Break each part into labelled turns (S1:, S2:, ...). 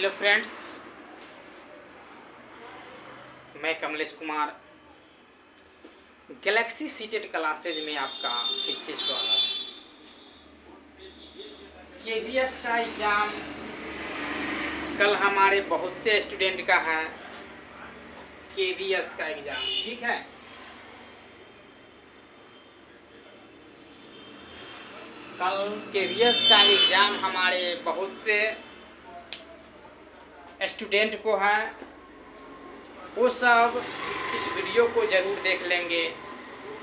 S1: Hello friends, मैं Kamlesh Kumar Galaxy seated classes में आपका फिर से स्वागत है। केवीएस का एग्ज़ाम कल हमारे बहुत से स्टूडेंट का है। केवीएस का एग्ज़ाम ठीक है। कल केवीएस का एग्ज़ाम हमारे बहुत से स्टूडेंट को है, वो सब इस वीडियो को ज़रूर देख लेंगे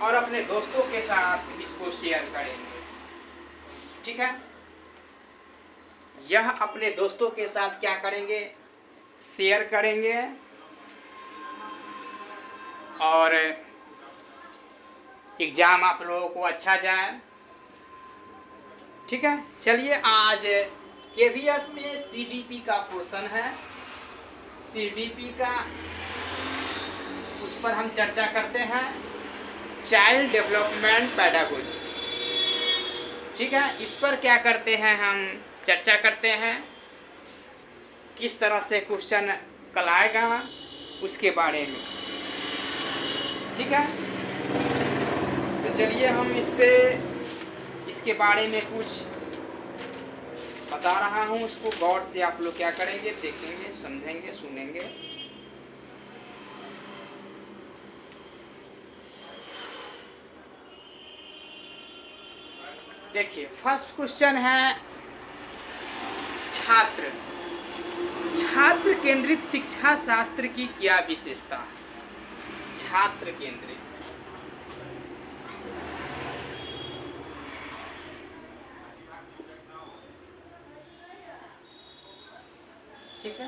S1: और अपने दोस्तों के साथ इसको शेयर करेंगे। ठीक है, यह अपने दोस्तों के साथ क्या करेंगे, शेयर करेंगे और एग्ज़ाम आप लोगों को अच्छा जाए। ठीक है, चलिए आज केवीएस में सीडीपी का पोर्शन है। सीडीपी का उस पर हम चर्चा करते हैं, चाइल्ड डेवलपमेंट पेडागोजी। ठीक है, इस पर क्या करते हैं, हम चर्चा करते हैं किस तरह से क्वेश्चन कल आएगा उसके बारे में। ठीक है, तो चलिए हम इसके बारे में कुछ बता रहा हूँ। उसको गौर से आप लोग क्या करेंगे, देखेंगे, समझेंगे, सुनेंगे। देखिए, फर्स्ट क्वेश्चन है छात्र केंद्रित शिक्षा शास्त्र की क्या विशेषता है। छात्र केंद्रित, ठीक है।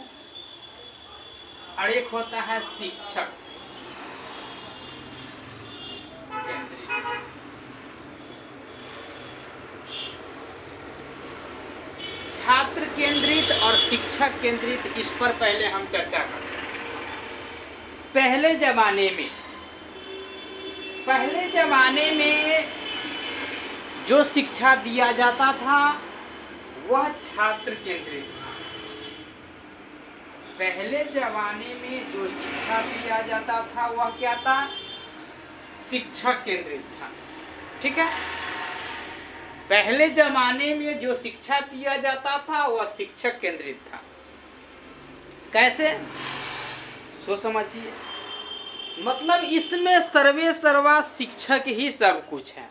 S1: और एक होता है शिक्षक केंद्रित। छात्र केंद्रित और शिक्षक केंद्रित, इस पर पहले हम चर्चा करते हैं। पहले जमाने में जो शिक्षा दिया जाता था वह छात्र केंद्रित था। पहले जमाने में जो शिक्षा दिया जाता था वह क्या था, शिक्षक केंद्रित था। ठीक है, पहले जमाने में जो शिक्षा दिया जाता था वह शिक्षक केंद्रित था। कैसे, सो समझिए। मतलब इसमें सर्वे सर्वा शिक्षक ही सब कुछ है।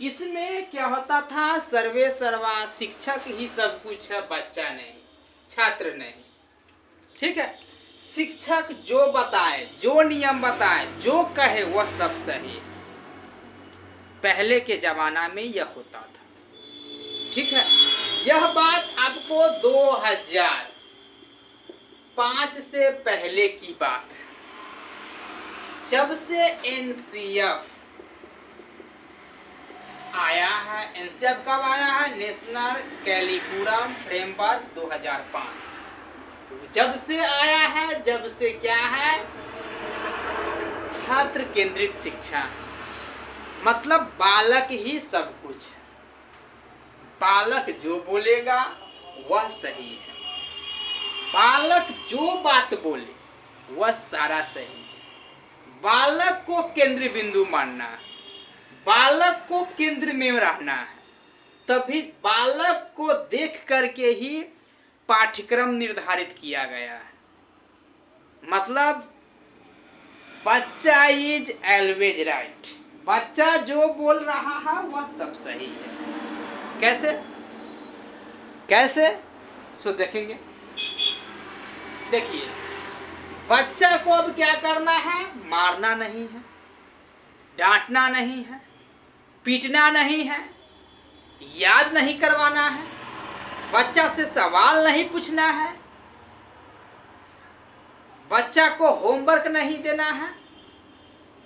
S1: इसमें क्या होता था, सर्वे सर्वा शिक्षक ही सब कुछ है, बच्चा नहीं, छात्र नहीं। ठीक है, शिक्षक जो बताए, जो नियम बताए, जो कहे वह सब सही है। पहले के जमाना में यह होता था। ठीक है, यह बात आपको 2005 से पहले की बात है, जब से एनसीएफ आया है। एनसीएफ कब आया है, नेशनल कैरिकुलम फ्रेमवर्क 2005। जब से आया है, जब से क्या है, छात्र केंद्रित शिक्षा, मतलब बालक ही सब कुछ है। बालक जो बोलेगा वह सही है, बालक जो बात बोले वह सारा सही है। बालक को केंद्र बिंदु मानना है, बालक को केंद्र में रहना है, तभी बालक को देख करके ही पाठ्यक्रम निर्धारित किया गया है। मतलब बच्चा इज ऑलवेज राइट, बच्चा जो बोल रहा है वह सब सही है। कैसे सो देखेंगे। देखिए, बच्चा को अब क्या करना है, मारना नहीं है, डांटना नहीं है, पीटना नहीं है, याद नहीं करवाना है, बच्चा से सवाल नहीं पूछना है, बच्चा को होमवर्क नहीं देना है,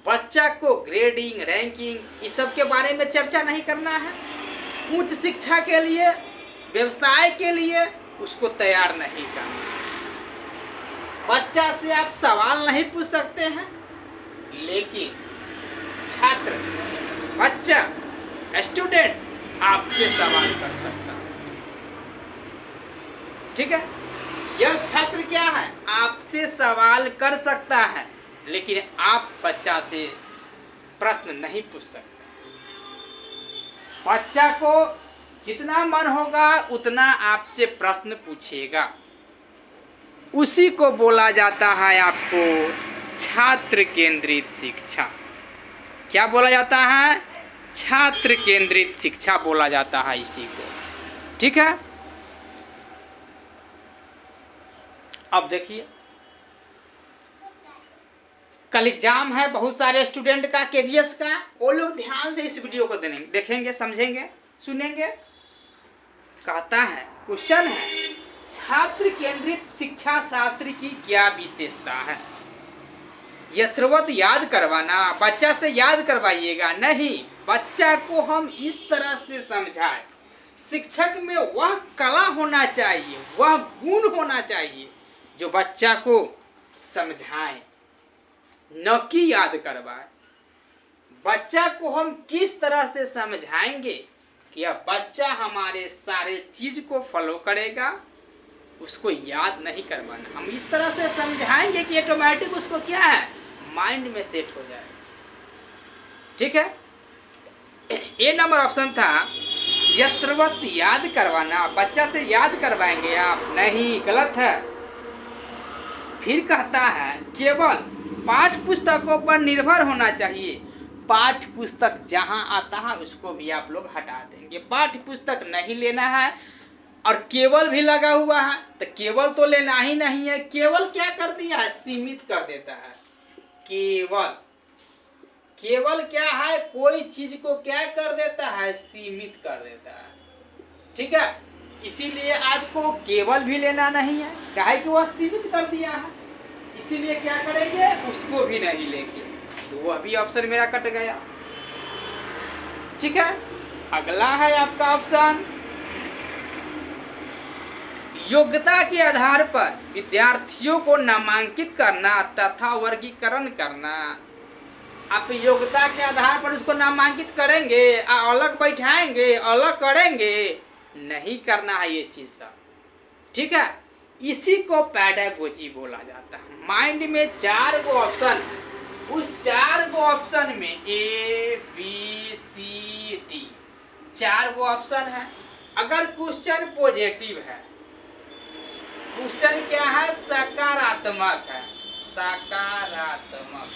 S1: बच्चा को ग्रेडिंग, रैंकिंग इस सब के बारे में चर्चा नहीं करना है। उच्च शिक्षा के लिए, व्यवसाय के लिए उसको तैयार नहीं करना। बच्चा से आप सवाल नहीं पूछ सकते हैं, लेकिन छात्र, बच्चा, स्टूडेंट आपसे सवाल कर सकता है। ठीक है, यह छात्र क्या है, आपसे सवाल कर सकता है, लेकिन आप बच्चा से प्रश्न नहीं पूछ सकते। बच्चा को जितना मन होगा उतना आपसे प्रश्न पूछेगा, उसी को बोला जाता है आपको छात्र केंद्रित शिक्षा। क्या बोला जाता है, छात्र केंद्रित शिक्षा बोला जाता है इसी को। ठीक है, अब देखिए कल एग्जाम है बहुत सारे स्टूडेंट का केवीएस का, वो लोग ध्यान से इस वीडियो को देखेंगे, समझेंगे, सुनेंगे। कहता है, क्वेश्चन है, छात्र केंद्रित शिक्षा शास्त्र की क्या विशेषता है। यथावत याद करवाना, बच्चा से याद करवाइएगा नहीं, बच्चा को हम इस तरह से समझाएं। शिक्षक में वह कला होना चाहिए, वह गुण होना चाहिए जो बच्चा को समझाएं, न कि याद करवाए। बच्चा को हम किस तरह से समझाएंगे कि अब बच्चा हमारे सारे चीज को फॉलो करेगा, उसको याद नहीं करवाना। हम इस तरह से समझाएंगे कि ऑटोमेटिक उसको क्या है, माइंड में सेट हो जाए। ठीक है, ए नंबर ऑप्शन था यथावत याद करवाना, बच्चा से याद करवाएंगे आप, नहीं, गलत है। फिर कहता है केवल पाठ्य पुस्तकों पर निर्भर होना चाहिए। पाठ्य पुस्तक जहां आता है उसको भी आप लोग हटा देंगे, पाठ्य पुस्तक नहीं लेना है। और केवल भी लगा हुआ है तो केवल तो लेना ही नहीं है। केवल क्या कर दिया है, सीमित कर देता है। केवल, केवल क्या है, कोई चीज को क्या कर देता है, सीमित कर देता है। ठीक है, इसीलिए आपको केवल भी लेना नहीं है, काहे कि वह सीमित कर दिया है, इसीलिए क्या करेंगे, उसको भी नहीं लेंगे, तो वह भी ऑप्शन मेरा कट गया। ठीक है, अगला है आपका ऑप्शन, योग्यता के आधार पर विद्यार्थियों को नामांकित करना तथा वर्गीकरण करना। आप योग्यता के आधार पर उसको नामांकित करेंगे, अलग बैठाएंगे, अलग करेंगे, नहीं करना है ये चीज सब। ठीक है, इसी को पैडागोजी बोला जाता है। माइंड में 4 गो ऑप्शन, उस 4 गो ऑप्शन में ए बी सी डी 4 गो ऑप्शन है। अगर क्वेश्चन पॉजिटिव है, क्वेश्चन क्या है, सकारात्मक है, सकारात्मक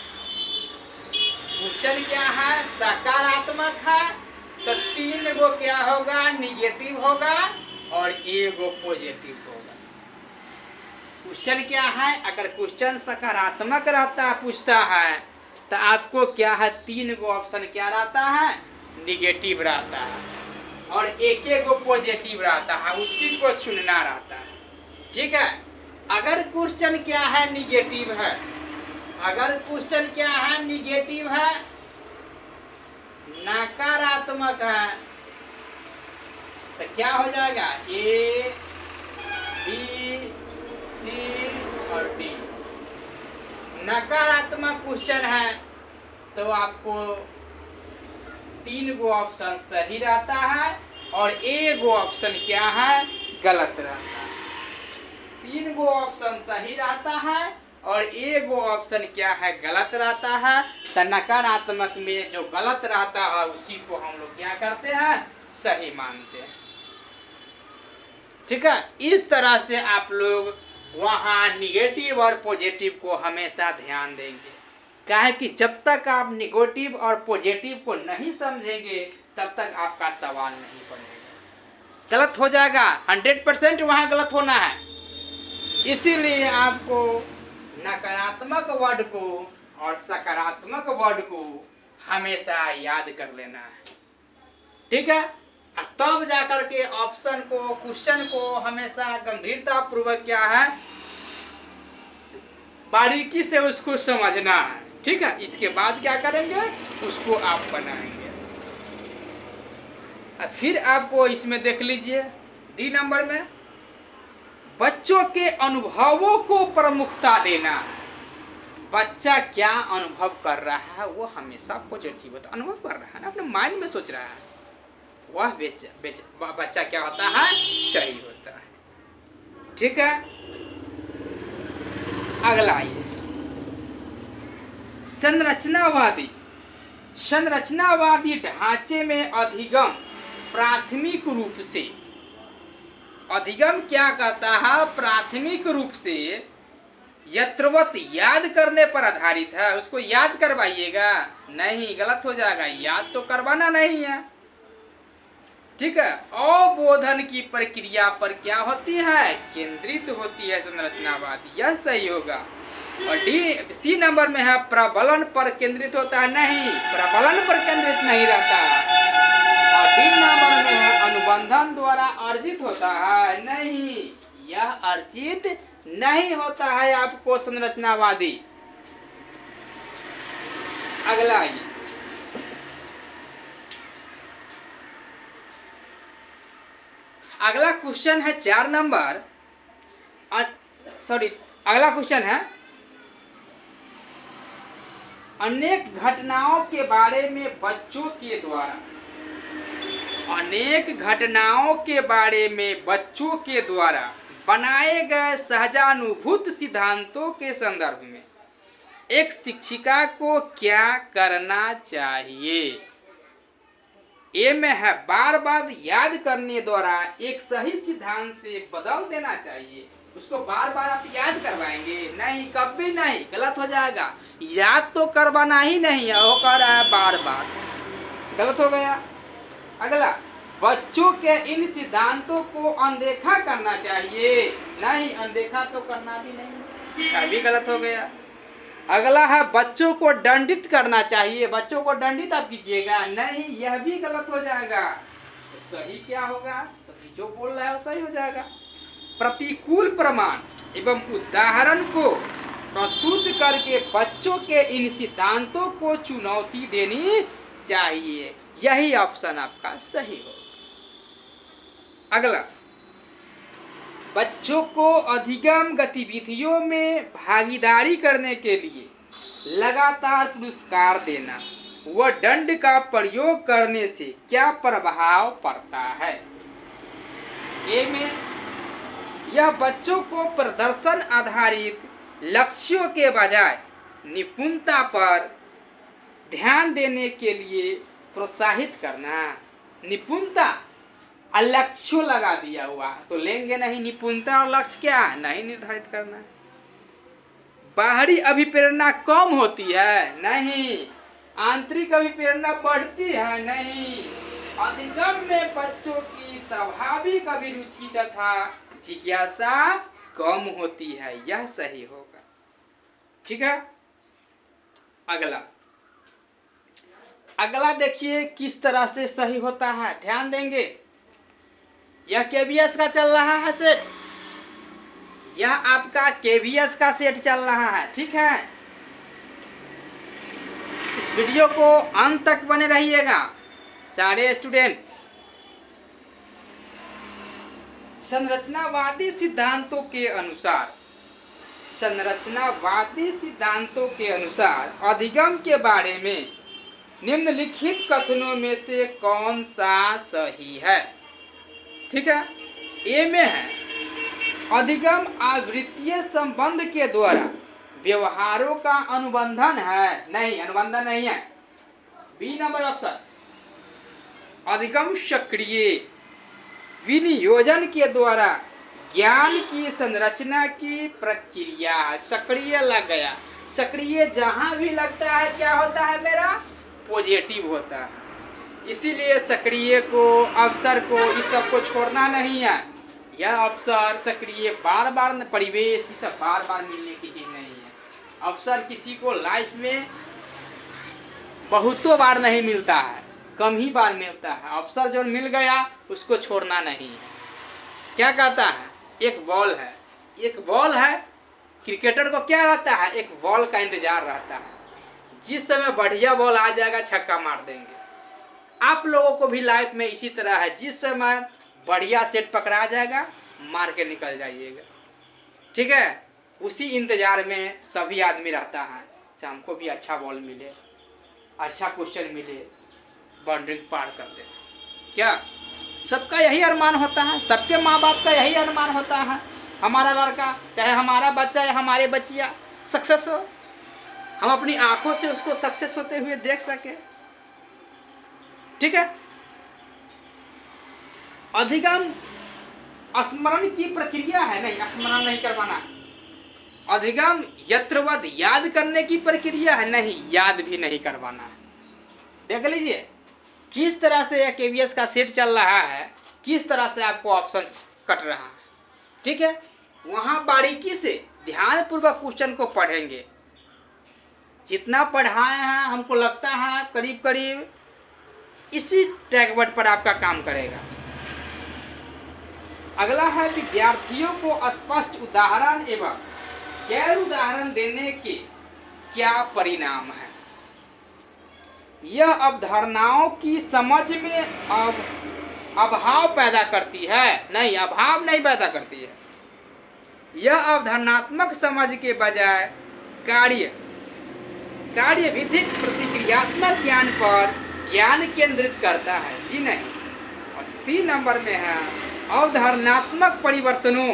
S1: क्वेश्चन क्या है, सकारात्मक है, तो 3 गो क्या होगा, निगेटिव होगा और 1 गो पॉजिटिव होगा। क्वेश्चन क्या है, अगर क्वेश्चन सकारात्मक रहता पूछता है तो आपको क्या है, 3 गो ऑप्शन क्या रहता है, निगेटिव रहता है और 1 गो पॉजिटिव रहता है, उसी को चुनना रहता है। ठीक है, अगर क्वेश्चन क्या है, निगेटिव है, अगर क्वेश्चन क्या है, निगेटिव है, नकारात्मक है, तो क्या हो जाएगा, ए बी सी और डी। नकारात्मक क्वेश्चन है तो आपको 3 गो ऑप्शन सही रहता है और 1 गो ऑप्शन क्या है, गलत रहता है। 3 गो ऑप्शन सही रहता है और 1 गो ऑप्शन क्या है, गलत रहता है। तो नकारात्मक में जो गलत रहता है उसी को हम लोग क्या करते हैं, सही मानते हैं। ठीक है, इस तरह से आप लोग वहाँ निगेटिव और पॉजिटिव को हमेशा ध्यान देंगे। काहे कि जब तक आप निगेटिव और पॉजिटिव को नहीं समझेंगे तब तक आपका सवाल नहीं बनेगा, गलत हो जाएगा। 100% वहाँ गलत होना है। इसीलिए आपको नकारात्मक वर्ड को और सकारात्मक वर्ड को हमेशा याद कर लेना है। ठीक है, तब जाकर के ऑप्शन को, क्वेश्चन को हमेशा गंभीरता पूर्वक क्या है, बारीकी से उसको समझना है। ठीक है, इसके बाद क्या करेंगे, उसको आप बनाएंगे। फिर आपको इसमें देख लीजिए डी नंबर में, बच्चों के अनुभवों को प्रमुखता देना है। बच्चा क्या अनुभव कर रहा है वो हमेशा पॉजिटिव होता, अनुभव कर रहा है ना, अपने माइंड में सोच रहा है, वह बच्चा क्या होता है, सही होता है। ठीक है। अगला ये संरचनावादी। संरचनावादी ढांचे में अधिगम प्राथमिक रूप से, अधिगम क्या कहता है, प्राथमिक रूप से यत्रवत याद करने पर आधारित है। उसको याद करवाइएगा नहीं, गलत हो जाएगा, याद तो करवाना नहीं है, ठीक है। अवबोधन की प्रक्रिया पर क्या होती है, केंद्रित होती है संरचनावादी, यह सही होगा। और सी नंबर में है प्रबलन पर केंद्रित होता है, नहीं, प्रबलन पर केंद्रित नहीं रहता। और डी नंबर में है अनुबंधन द्वारा अर्जित होता है, नहीं, यह अर्जित नहीं होता है आपको संरचनावादी। अगला ये अगला क्वेश्चन है 4 नंबर, सॉरी अगला क्वेश्चन है अनेक घटनाओं के बारे में बच्चों के द्वारा, अनेक घटनाओं के बारे में बच्चों के द्वारा बनाए गए सहजानुभूत सिद्धांतों के संदर्भ में एक शिक्षिका को क्या करना चाहिए। ए में है बार बार याद करने द्वारा एक सही सिद्धांत से बदल देना चाहिए। उसको बार बार आप याद करवाएंगे नहीं, कभी नहीं, गलत हो जाएगा। याद तो करवाना ही नहीं है, वो कह रहा है बार बार, गलत हो गया। अगला बच्चों के इन सिद्धांतों को अनदेखा करना चाहिए, नहीं, अनदेखा तो करना भी नहीं, अभी गलत हो गया। अगला है बच्चों को दंडित करना चाहिए, बच्चों को दंडित आप कीजिएगा, नहीं, यह भी गलत हो जाएगा। तो सही क्या होगा, तो जो बोल रहा है वो सही हो जाएगा। प्रतिकूल प्रमाण एवं उदाहरण को प्रस्तुत करके बच्चों के इन सिद्धांतों को चुनौती देनी चाहिए, यही ऑप्शन आपका सही हो। अगला बच्चों को अधिगम गतिविधियों में भागीदारी करने के लिए लगातार पुरस्कार देना व दंड का प्रयोग करने से क्या प्रभाव पड़ता है। ए में यह बच्चों को प्रदर्शन आधारित लक्ष्यों के बजाय निपुणता पर ध्यान देने के लिए प्रोत्साहित करना। निपुणता और लक्ष्य लगा दिया हुआ तो लेंगे नहीं, निपुणता और लक्ष्य क्या नहीं निर्धारित करना। बाहरी अभिप्रेरणा कम होती है, नहीं, आंतरिक अभिप्रेरणा बढ़ती है, नहीं। अधिगम में बच्चों की स्वाभाविक अभिरुचि तथा जिज्ञासा कम होती है, यह सही होगा, ठीक है। अगला देखिए किस तरह से सही होता है, ध्यान देंगे। यह केवीएस का चल रहा है सेट, यह आपका केवीएस का सेट चल रहा है, ठीक है। इस वीडियो को अंत तक बने रहिएगा सारे स्टूडेंट। संरचनावादी सिद्धांतों के अनुसार, संरचनावादी सिद्धांतों के अनुसार अधिगम के बारे में निम्नलिखित कथनों में से कौन सा सही है, ठीक है। ए में है अधिगम आवृत्तीय संबंध के द्वारा व्यवहारों का अनुबंधन है, नहीं, अनुबंधन नहीं है। बी नंबर ऑप्शन अधिगम सक्रिय विनियोजन के द्वारा ज्ञान की संरचना की प्रक्रिया है। सक्रिय लग गया, सक्रिय जहां भी लगता है क्या होता है मेरा, पॉजिटिव होता है। इसीलिए सक्रिय को, अवसर को, इस सब को छोड़ना नहीं है। यह अवसर, सक्रिय, बार बार परिवेश, ये सब बार बार मिलने की चीज नहीं है। अवसर किसी को लाइफ में बहुतों बार नहीं मिलता है, कम ही बार मिलता है। अवसर जो मिल गया उसको छोड़ना नहीं है। क्या कहता है, एक बॉल है, एक बॉल है, क्रिकेटर को क्या रहता है, एक बॉल का इंतजार रहता है। जिस समय बढ़िया बॉल आ जाएगा छक्का मार देंगे। आप लोगों को भी लाइफ में इसी तरह है, जिस समय बढ़िया सेट पकड़ा जाएगा मार के निकल जाइएगा, ठीक है। उसी इंतजार में सभी आदमी रहता है, हमको भी अच्छा बॉल मिले, अच्छा क्वेश्चन मिले, बाउंड्री पार कर दे। क्या सबका यही अरमान होता है, सबके माँ बाप का यही अरमान होता है। हमारा लड़का चाहे हमारा बच्चा या हमारे बच्चिया सक्सेस हो, हम अपनी आंखों से उसको सक्सेस होते हुए देख सके। ठीक है। अधिगम स्मरण की प्रक्रिया है, नहीं स्मरण नहीं करवाना। अधिगम यत्रवत याद करने की प्रक्रिया है, नहीं याद भी नहीं करवाना है। देख लीजिए किस तरह से केवीएस का सेट चल रहा है, किस तरह से आपको ऑप्शन कट रहा है। ठीक है, वहाँ बारीकी से ध्यानपूर्वक क्वेश्चन को पढ़ेंगे। जितना पढ़ाए हैं हमको लगता है करीब करीब इसी टैगवर्ड पर आपका काम करेगा। अगला है विद्यार्थियों को स्पष्ट उदाहरण एवं गैर उदाहरण देने के क्या परिणाम है। यह अवधारणाओं की समझ में अभाव पैदा करती है, नहीं अभाव नहीं पैदा करती है। यह अवधारणात्मक समझ के बजाय कार्य विधिक प्रतिक्रियात्मक ज्ञान पर ज्ञान केंद्रित करता है। जी नहीं। और सी नंबर में है अवधारणात्मक परिवर्तनों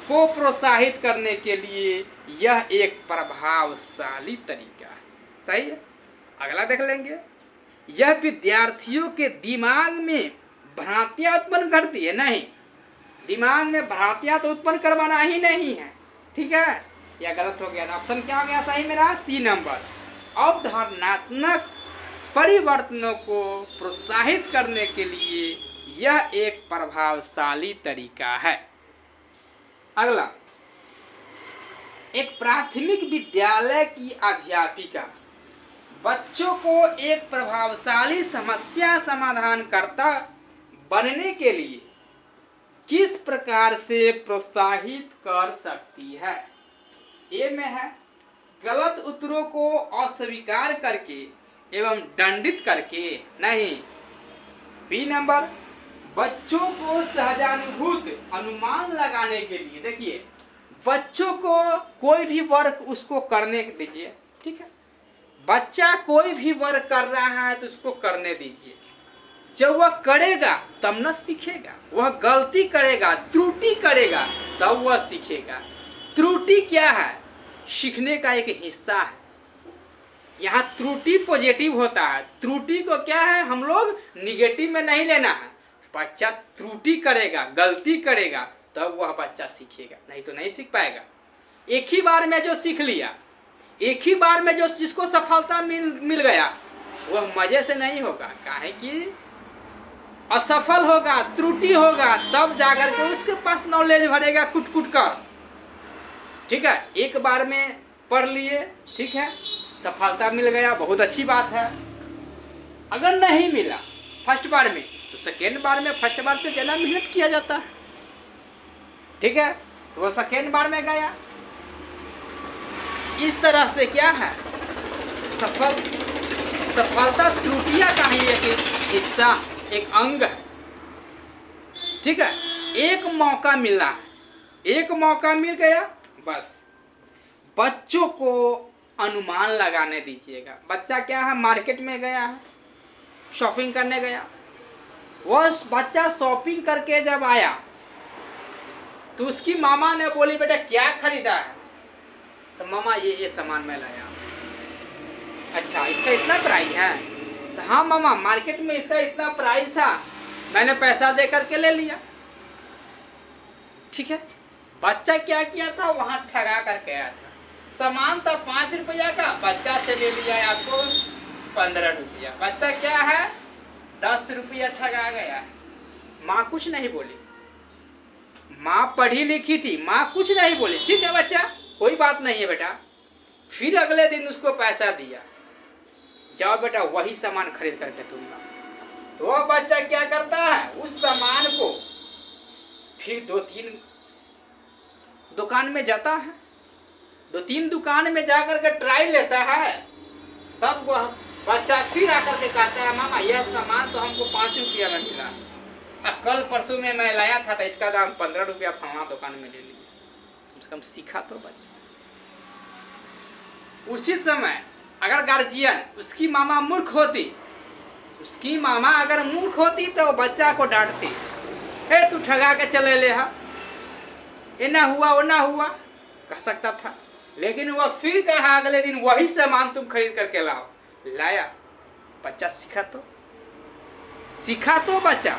S1: को प्रोत्साहित करने के लिए यह एक प्रभावशाली तरीका है। सही है। अगला देख लेंगे। यह विद्यार्थियों के दिमाग में भ्रांतियां उत्पन्न करती है, नहीं दिमाग में भ्रांतियां तो उत्पन्न करवाना ही नहीं है। ठीक है, यह गलत हो गया। ऑप्शन क्या हो गया सही मेरा? C number. अवधारणात्मक परिवर्तनों को प्रोत्साहित करने के लिए यह एक प्रभावशाली तरीका है। अगला, एक प्राथमिक विद्यालय की अध्यापिका बच्चों को एक प्रभावशाली समस्या समाधानकर्ता बनने के लिए किस प्रकार से प्रोत्साहित कर सकती है। ए में है गलत उत्तरों को अस्वीकार करके एवं दंडित करके, नहीं। बी नंबर बच्चों को सहजानुभूत अनुमान लगाने के लिए। देखिए बच्चों को कोई भी वर्क उसको करने दीजिए। ठीक है, बच्चा कोई भी वर्क कर रहा है तो उसको करने दीजिए। जब वह करेगा तब न सीखेगा, वह गलती करेगा त्रुटि करेगा तब वह सीखेगा। त्रुटि क्या है? सीखने का एक हिस्सा है। यहाँ त्रुटि पॉजिटिव होता है, त्रुटि को क्या है हम लोग निगेटिव में नहीं लेना है। बच्चा त्रुटि करेगा गलती करेगा तब वह बच्चा सीखेगा, नहीं तो नहीं सीख पाएगा। एक ही बार में जो सीख लिया, एक ही बार में जो जिसको सफलता मिल गया वह मजे से नहीं होगा, काहे कि असफल होगा त्रुटि होगा तब जाकर के उसके पास नॉलेज भरेगा कुट कुट कर। ठीक है, एक बार में पढ़ लिए, ठीक है, सफलता मिल गया, बहुत अच्छी बात है। अगर नहीं मिला फर्स्ट बार में तो सेकेंड बार में फर्स्ट बार से ज़्यादा मेहनत किया जाता है। ठीक है, तो वो सेकेंड बार में गया। इस तरह से क्या है सफलता त्रुटियां का ही एक हिस्सा, एक अंग है। ठीक है, एक मौका मिला है, एक मौका मिल गया, बस बच्चों को अनुमान लगाने दीजिएगा। बच्चा क्या है मार्केट में गया है, शॉपिंग करने गया, वह बच्चा शॉपिंग करके जब आया तो उसकी मामा ने बोली बेटा क्या खरीदा है? तो मामा ये सामान मैं लाया। अच्छा इसका इतना प्राइस है? तो हाँ मामा मार्केट में इसका इतना प्राइस था, मैंने पैसा दे करके ले लिया। ठीक है, बच्चा क्या किया था वहां ठगा करके आया था। सामान था 5 रुपया का, बच्चा से ले लिया आपको 15 रुपया। बच्चा क्या है 10 रुपया ठगा गया। माँ कुछ नहीं बोली, माँ पढ़ी लिखी थी, माँ कुछ नहीं बोली। ठीक है बच्चा कोई बात नहीं है बेटा। फिर अगले दिन उसको पैसा दिया, जाओ बेटा वही सामान खरीद करके तुम ला। तो बच्चा क्या करता है उस सामान को फिर 2-3 दुकान में जाता है, 2-3 दुकान में जाकर के ट्राई लेता है। तब वह बच्चा फिर आकर के कहता है मामा यह सामान तो हमको 5 रुपया में मिला, अब कल परसों में मैं लाया था तो इसका दाम 15 रुपया फलाना दुकान में ले लिया। कम से कम सीखा तो बच्चा। उसी समय अगर गार्जियन उसकी मामा मूर्ख होती, उसकी मामा अगर मूर्ख होती तो बच्चा को डांटती, हे तू ठगा के चले ले हा, ये ना हुआ वो ना हुआ कह सकता था, लेकिन वह फिर कहा अगले दिन वही सामान तुम खरीद करके लाओ, लाया। बच्चा सीखा तो बच्चा।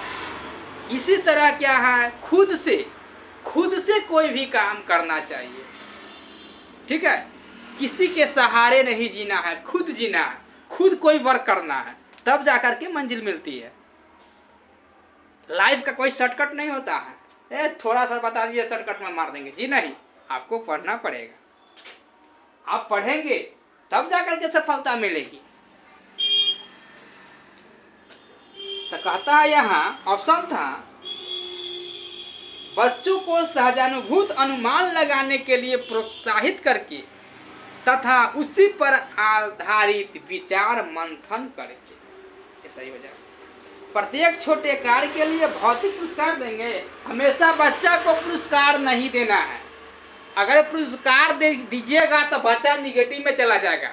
S1: इसी तरह क्या है, खुद से कोई भी काम करना चाहिए, ठीक है। किसी के सहारे नहीं जीना है, खुद जीना है, खुद कोई वर्क करना है, तब जाकर के मंजिल मिलती है। लाइफ का कोई शॉर्टकट नहीं होता है, थोड़ा सा बता दिए शॉर्टकट में मार देंगे जी, नहीं। आपको पढ़ना पड़ेगा, आप पढ़ेंगे तब जाकर के सफलता मिलेगी। तो कहता है यहाँ ऑप्शन था, बच्चों को सहजानुभूत अनुमान लगाने के लिए प्रोत्साहित करके तथा उसी पर आधारित विचार मंथन करके, ऐसा ही हो जाएगा। प्रत्येक छोटे कार्य के लिए भौतिक पुरस्कार देंगे, हमेशा बच्चा को पुरस्कार नहीं देना है। अगर पुरस्कार दे दीजिएगा तो बच्चा निगेटिव में चला जाएगा,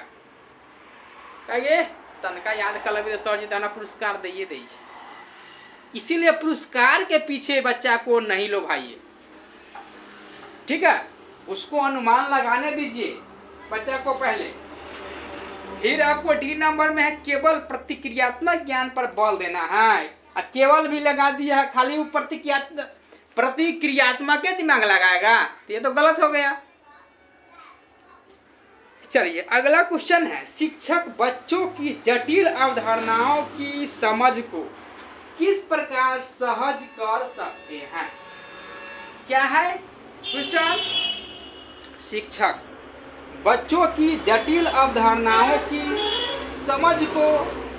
S1: कहिए तनका याद कर लगे सर जी तना पुरस्कार दे। इसीलिए पुरस्कार के पीछे बच्चा को नहीं लोभाइए, ठीक है। उसको अनुमान लगाने दीजिए बच्चा को पहले। फिर आपको डी नंबर में है, केवल प्रतिक्रियात्मक ज्ञान पर बल देना है। केवल भी लगा दिया है, खाली वो प्रतिक्रियात्मक के दिमाग लगाएगा तो ये तो गलत हो गया। चलिए अगला क्वेश्चन है, शिक्षक बच्चों की जटिल अवधारणाओं की समझ को किस प्रकार सहज कर सकते हैं। क्या है क्वेश्चन, शिक्षक बच्चों की जटिल अवधारणाओं की समझ को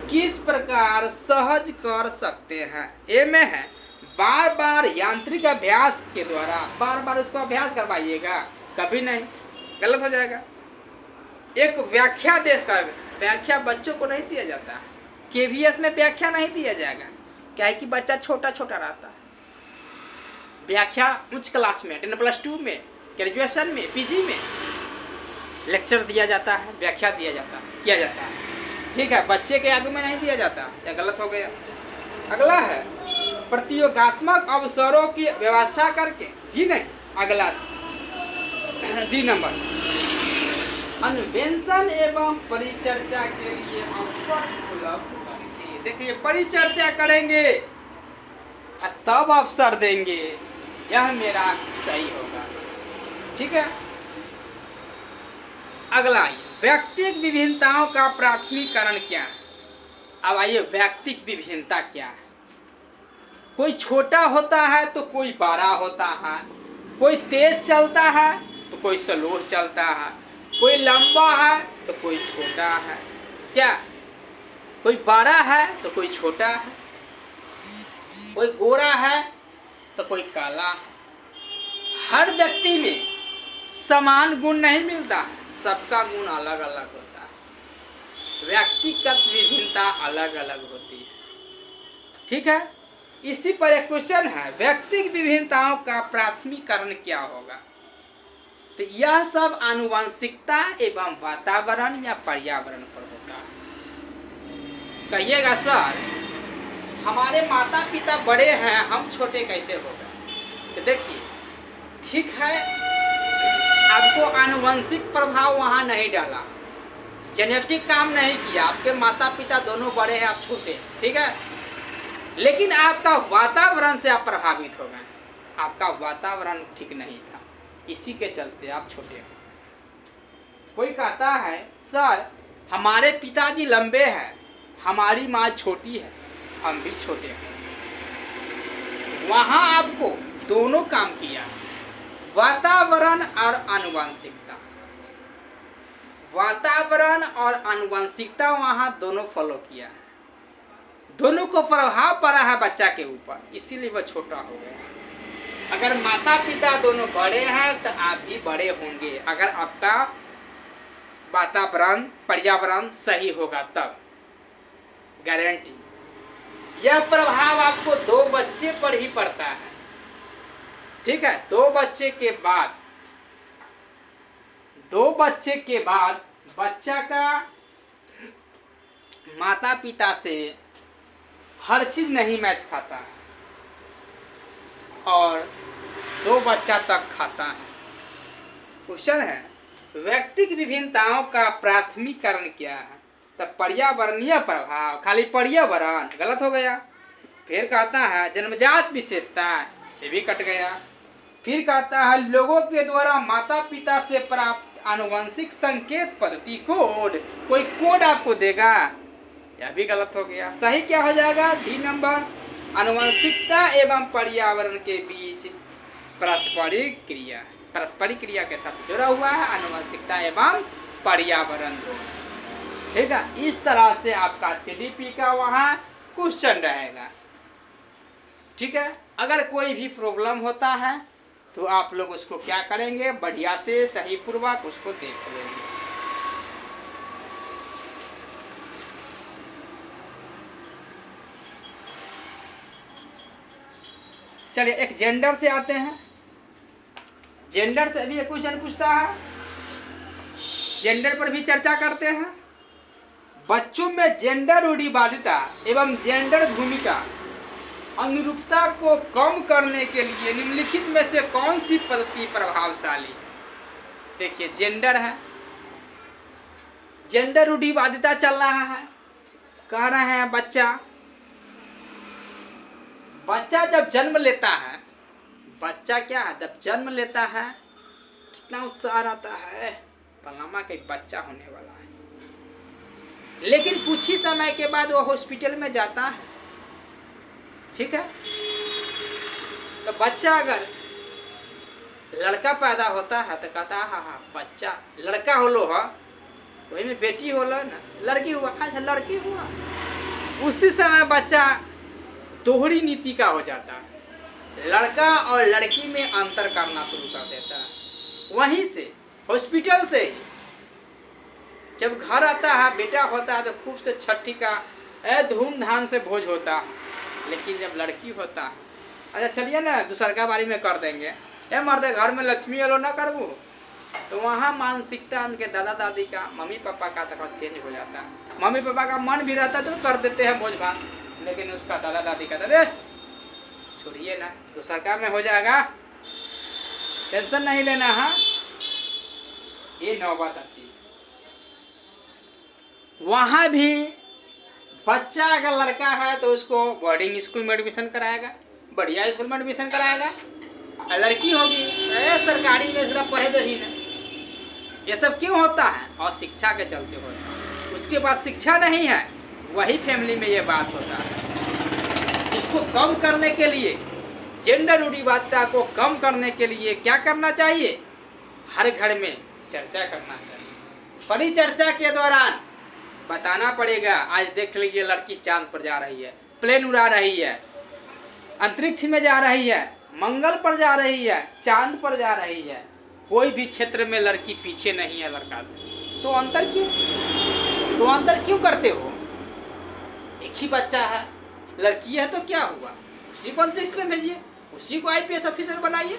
S1: किस प्रकार सहज कर सकते हैं। ए में है, बार बार यांत्रिक अभ्यास के द्वारा, बार बार उसको अभ्यास करवाइएगा, कभी नहीं, गलत हो जाएगा। एक व्याख्या देकर, व्याख्या बच्चों को नहीं दिया जाता, केवीएस में व्याख्या नहीं दिया जाएगा, क्या है कि बच्चा छोटा छोटा रहता है। व्याख्या उच्च क्लास में 10+2 में, ग्रेजुएशन में, पीजी में लेक्चर दिया जाता है, व्याख्या दिया जाता है, किया जाता है, ठीक है। बच्चे के आगे में नहीं दिया जाता, या गलत हो गया। अगला है, प्रतियोगात्मक अवसरों की व्यवस्था करके, जी नहीं। अगला डी नंबर, अन्वेषण एवं परिचर्चा के लिए अवसर उपलब्ध करके। देखिए परिचर्चा करेंगे तब अवसर देंगे, यह मेरा सही होगा, ठीक है। अगला व्यक्तिगत विभिन्नताओं का प्राथमिकरण क्या है। अब आइए व्यक्तिगत विभिन्नता क्या है। कोई छोटा होता है तो कोई बड़ा होता है, कोई तेज चलता है तो कोई स्लो चलता है, कोई लंबा है तो कोई छोटा है, क्या कोई बड़ा है तो कोई छोटा है, कोई गोरा है तो कोई काला है। हर व्यक्ति में समान गुण नहीं मिलता, सबका गुण अलग अलग होता है, व्यक्तिगत विभिन्नता अलग अलग होती है, ठीक है। इसी पर एक क्वेश्चन है, व्यक्तिगत विभिन्नताओं का प्राथमिकरण क्या होगा। तो यह सब आनुवंशिकता एवं वातावरण या पर्यावरण पर होता है। कहिएगा सर हमारे माता पिता बड़े हैं, हम छोटे कैसे होगा। तो देखिए ठीक है, आपको आनुवंशिक प्रभाव वहाँ नहीं डाला, जेनेटिक काम नहीं किया, आपके माता पिता दोनों बड़े हैं, आप छोटे, ठीक है। लेकिन आपका वातावरण से आप प्रभावित हो गए, आपका वातावरण ठीक नहीं था, इसी के चलते आप छोटे हो। कोई कहता है सर हमारे पिताजी लंबे हैं, हमारी माँ छोटी है, हम भी छोटे हैं। वहाँ आपको दोनों काम किया, वातावरण और आनुवंशिकता, वातावरण और आनुवंशिकता वहाँ दोनों फॉलो किया है, दोनों को प्रभाव पड़ा है बच्चा के ऊपर, इसीलिए वह छोटा हो गया। अगर माता पिता दोनों बड़े हैं तो आप भी बड़े होंगे, अगर आपका वातावरण पर्यावरण सही होगा तब, गारंटी। यह प्रभाव आपको 2 बच्चे पर ही पड़ता है, ठीक है। 2 बच्चे के बाद बच्चा का माता पिता से हर चीज नहीं मैच खाता है, और 2 बच्चा तक खाता है। क्वेश्चन है व्यक्तिक विभिन्नताओं का प्राथमिकरण क्या है? तब पर्यावरणीय प्रभाव, खाली पर्यावरण गलत हो गया। फिर कहता है जन्मजात विशेषता, ये भी कट गया। फिर कहता है लोगों के द्वारा माता पिता से प्राप्त आनुवंशिक संकेत पद्धति कोड, कोई कोड आपको देगा, यह भी गलत हो गया। सही क्या हो जाएगा? डी नंबर, आनुवंशिकता एवं पर्यावरण के बीच पारस्परिक क्रिया, पारस्परिक क्रिया के साथ जुड़ा हुआ है आनुवंशिकता एवं पर्यावरण। ठीक है, इस तरह से आपका सीडीपी का वहाँ क्वेश्चन रहेगा। ठीक है, अगर कोई भी प्रॉब्लम होता है तो आप लोग उसको क्या करेंगे, बढ़िया से सही पूर्वक उसको देख लेंगे। चलिए एक जेंडर से आते हैं। जेंडर से भी एक क्वेश्चन पूछता है, जेंडर पर भी चर्चा करते हैं। बच्चों में जेंडर रूढ़िवादिता एवं जेंडर भूमिका अनुरूपता को कम करने के लिए निम्नलिखित में से कौन सी पद्धति प्रभावशाली? देखिए जेंडर है, जेंडर रूढ़िवादिता चल रहा है। कह रहे हैं बच्चा जब जन्म लेता है, बच्चा क्या है, जब जन्म लेता है कितना उत्साह रहता है, पलामा के बच्चा होने वाला है। लेकिन कुछ ही समय के बाद वो हॉस्पिटल में जाता है। ठीक है, तो बच्चा अगर लड़का पैदा होता है तो कहता है हाँ बच्चा लड़का होलो है, वही में बेटी होलो ना, लड़की हुआ, अच्छा लड़की हुआ। उसी समय बच्चा दोहरी नीति का हो जाता है, लड़का और लड़की में अंतर करना शुरू कर देता है। वहीं से हॉस्पिटल से ही जब घर आता है, बेटा होता है तो खूब से छठी का धूमधाम से भोज होता है। लेकिन जब लड़की होता है, अच्छा चलिए ना दूसर का बारी में कर देंगे, ये मर्दे घर में लक्ष्मी एलो ना करबू, तो वहाँ मानसिकता उनके दादा दादी का, मम्मी पापा का थोड़ा चेंज हो जाता है। मम्मी पापा का मन भी रहता है तो कर देते हैं भोज भात, लेकिन उसका दादा दादी का अरे छोड़िए ना दूसर का में हो जाएगा, टेंशन नहीं लेना। हाँ, ये नौबत आती है। वहाँ भी बच्चा अगर लड़का है तो उसको बोर्डिंग स्कूल में एडमिशन कराएगा, बढ़िया स्कूल में एडमिशन कराएगा। लड़की होगी सरकारी में थोड़ा पढ़े तो ही ना। ये सब क्यों होता है? और शिक्षा के चलते होता है। उसके बाद शिक्षा नहीं है, वही फैमिली में ये बात होता है। इसको कम करने के लिए, जेंडर रूढ़िवादिता को कम करने के लिए क्या करना चाहिए? हर घर में चर्चा करना चाहिए। परिचर्चा के दौरान बताना पड़ेगा, आज देख लीजिए लड़की चांद पर जा रही है, प्लेन उड़ा रही है, अंतरिक्ष में जा रही है, मंगल पर जा रही है, चांद पर जा रही है। कोई भी क्षेत्र में लड़की पीछे नहीं है लड़का से। तो अंतर क्यों? तो अंतर क्यों करते हो? एक ही बच्चा है, लड़की है तो क्या हुआ, उसी को अंतरिक्ष में भेजिए, उसी को आईपीएस ऑफिसर बनाइए।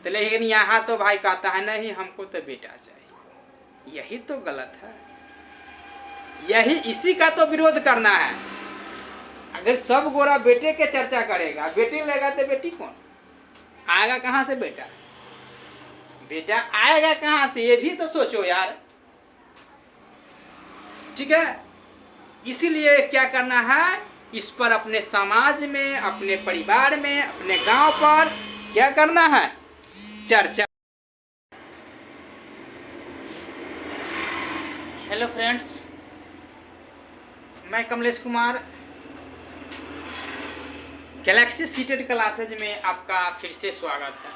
S1: तो लेकिन यहाँ तो भाई कहता है नहीं हमको तो बेटा चाहिए। यही तो गलत है, यही इसी का तो विरोध करना है। अगर सब गोरा बेटे के चर्चा करेगा, बेटे लेगा तो बेटी कौन आएगा? कहाँ से बेटा? बेटा आएगा कहाँ से? ये भी तो सोचो यार। ठीक है, इसीलिए क्या करना है, इस पर अपने समाज में, अपने परिवार में, अपने गांव पर क्या करना है, चर्चा। हेलो फ्रेंड्स, मैं Kamlesh Kumar Galaxy seated classes में आपका फिर से स्वागत है।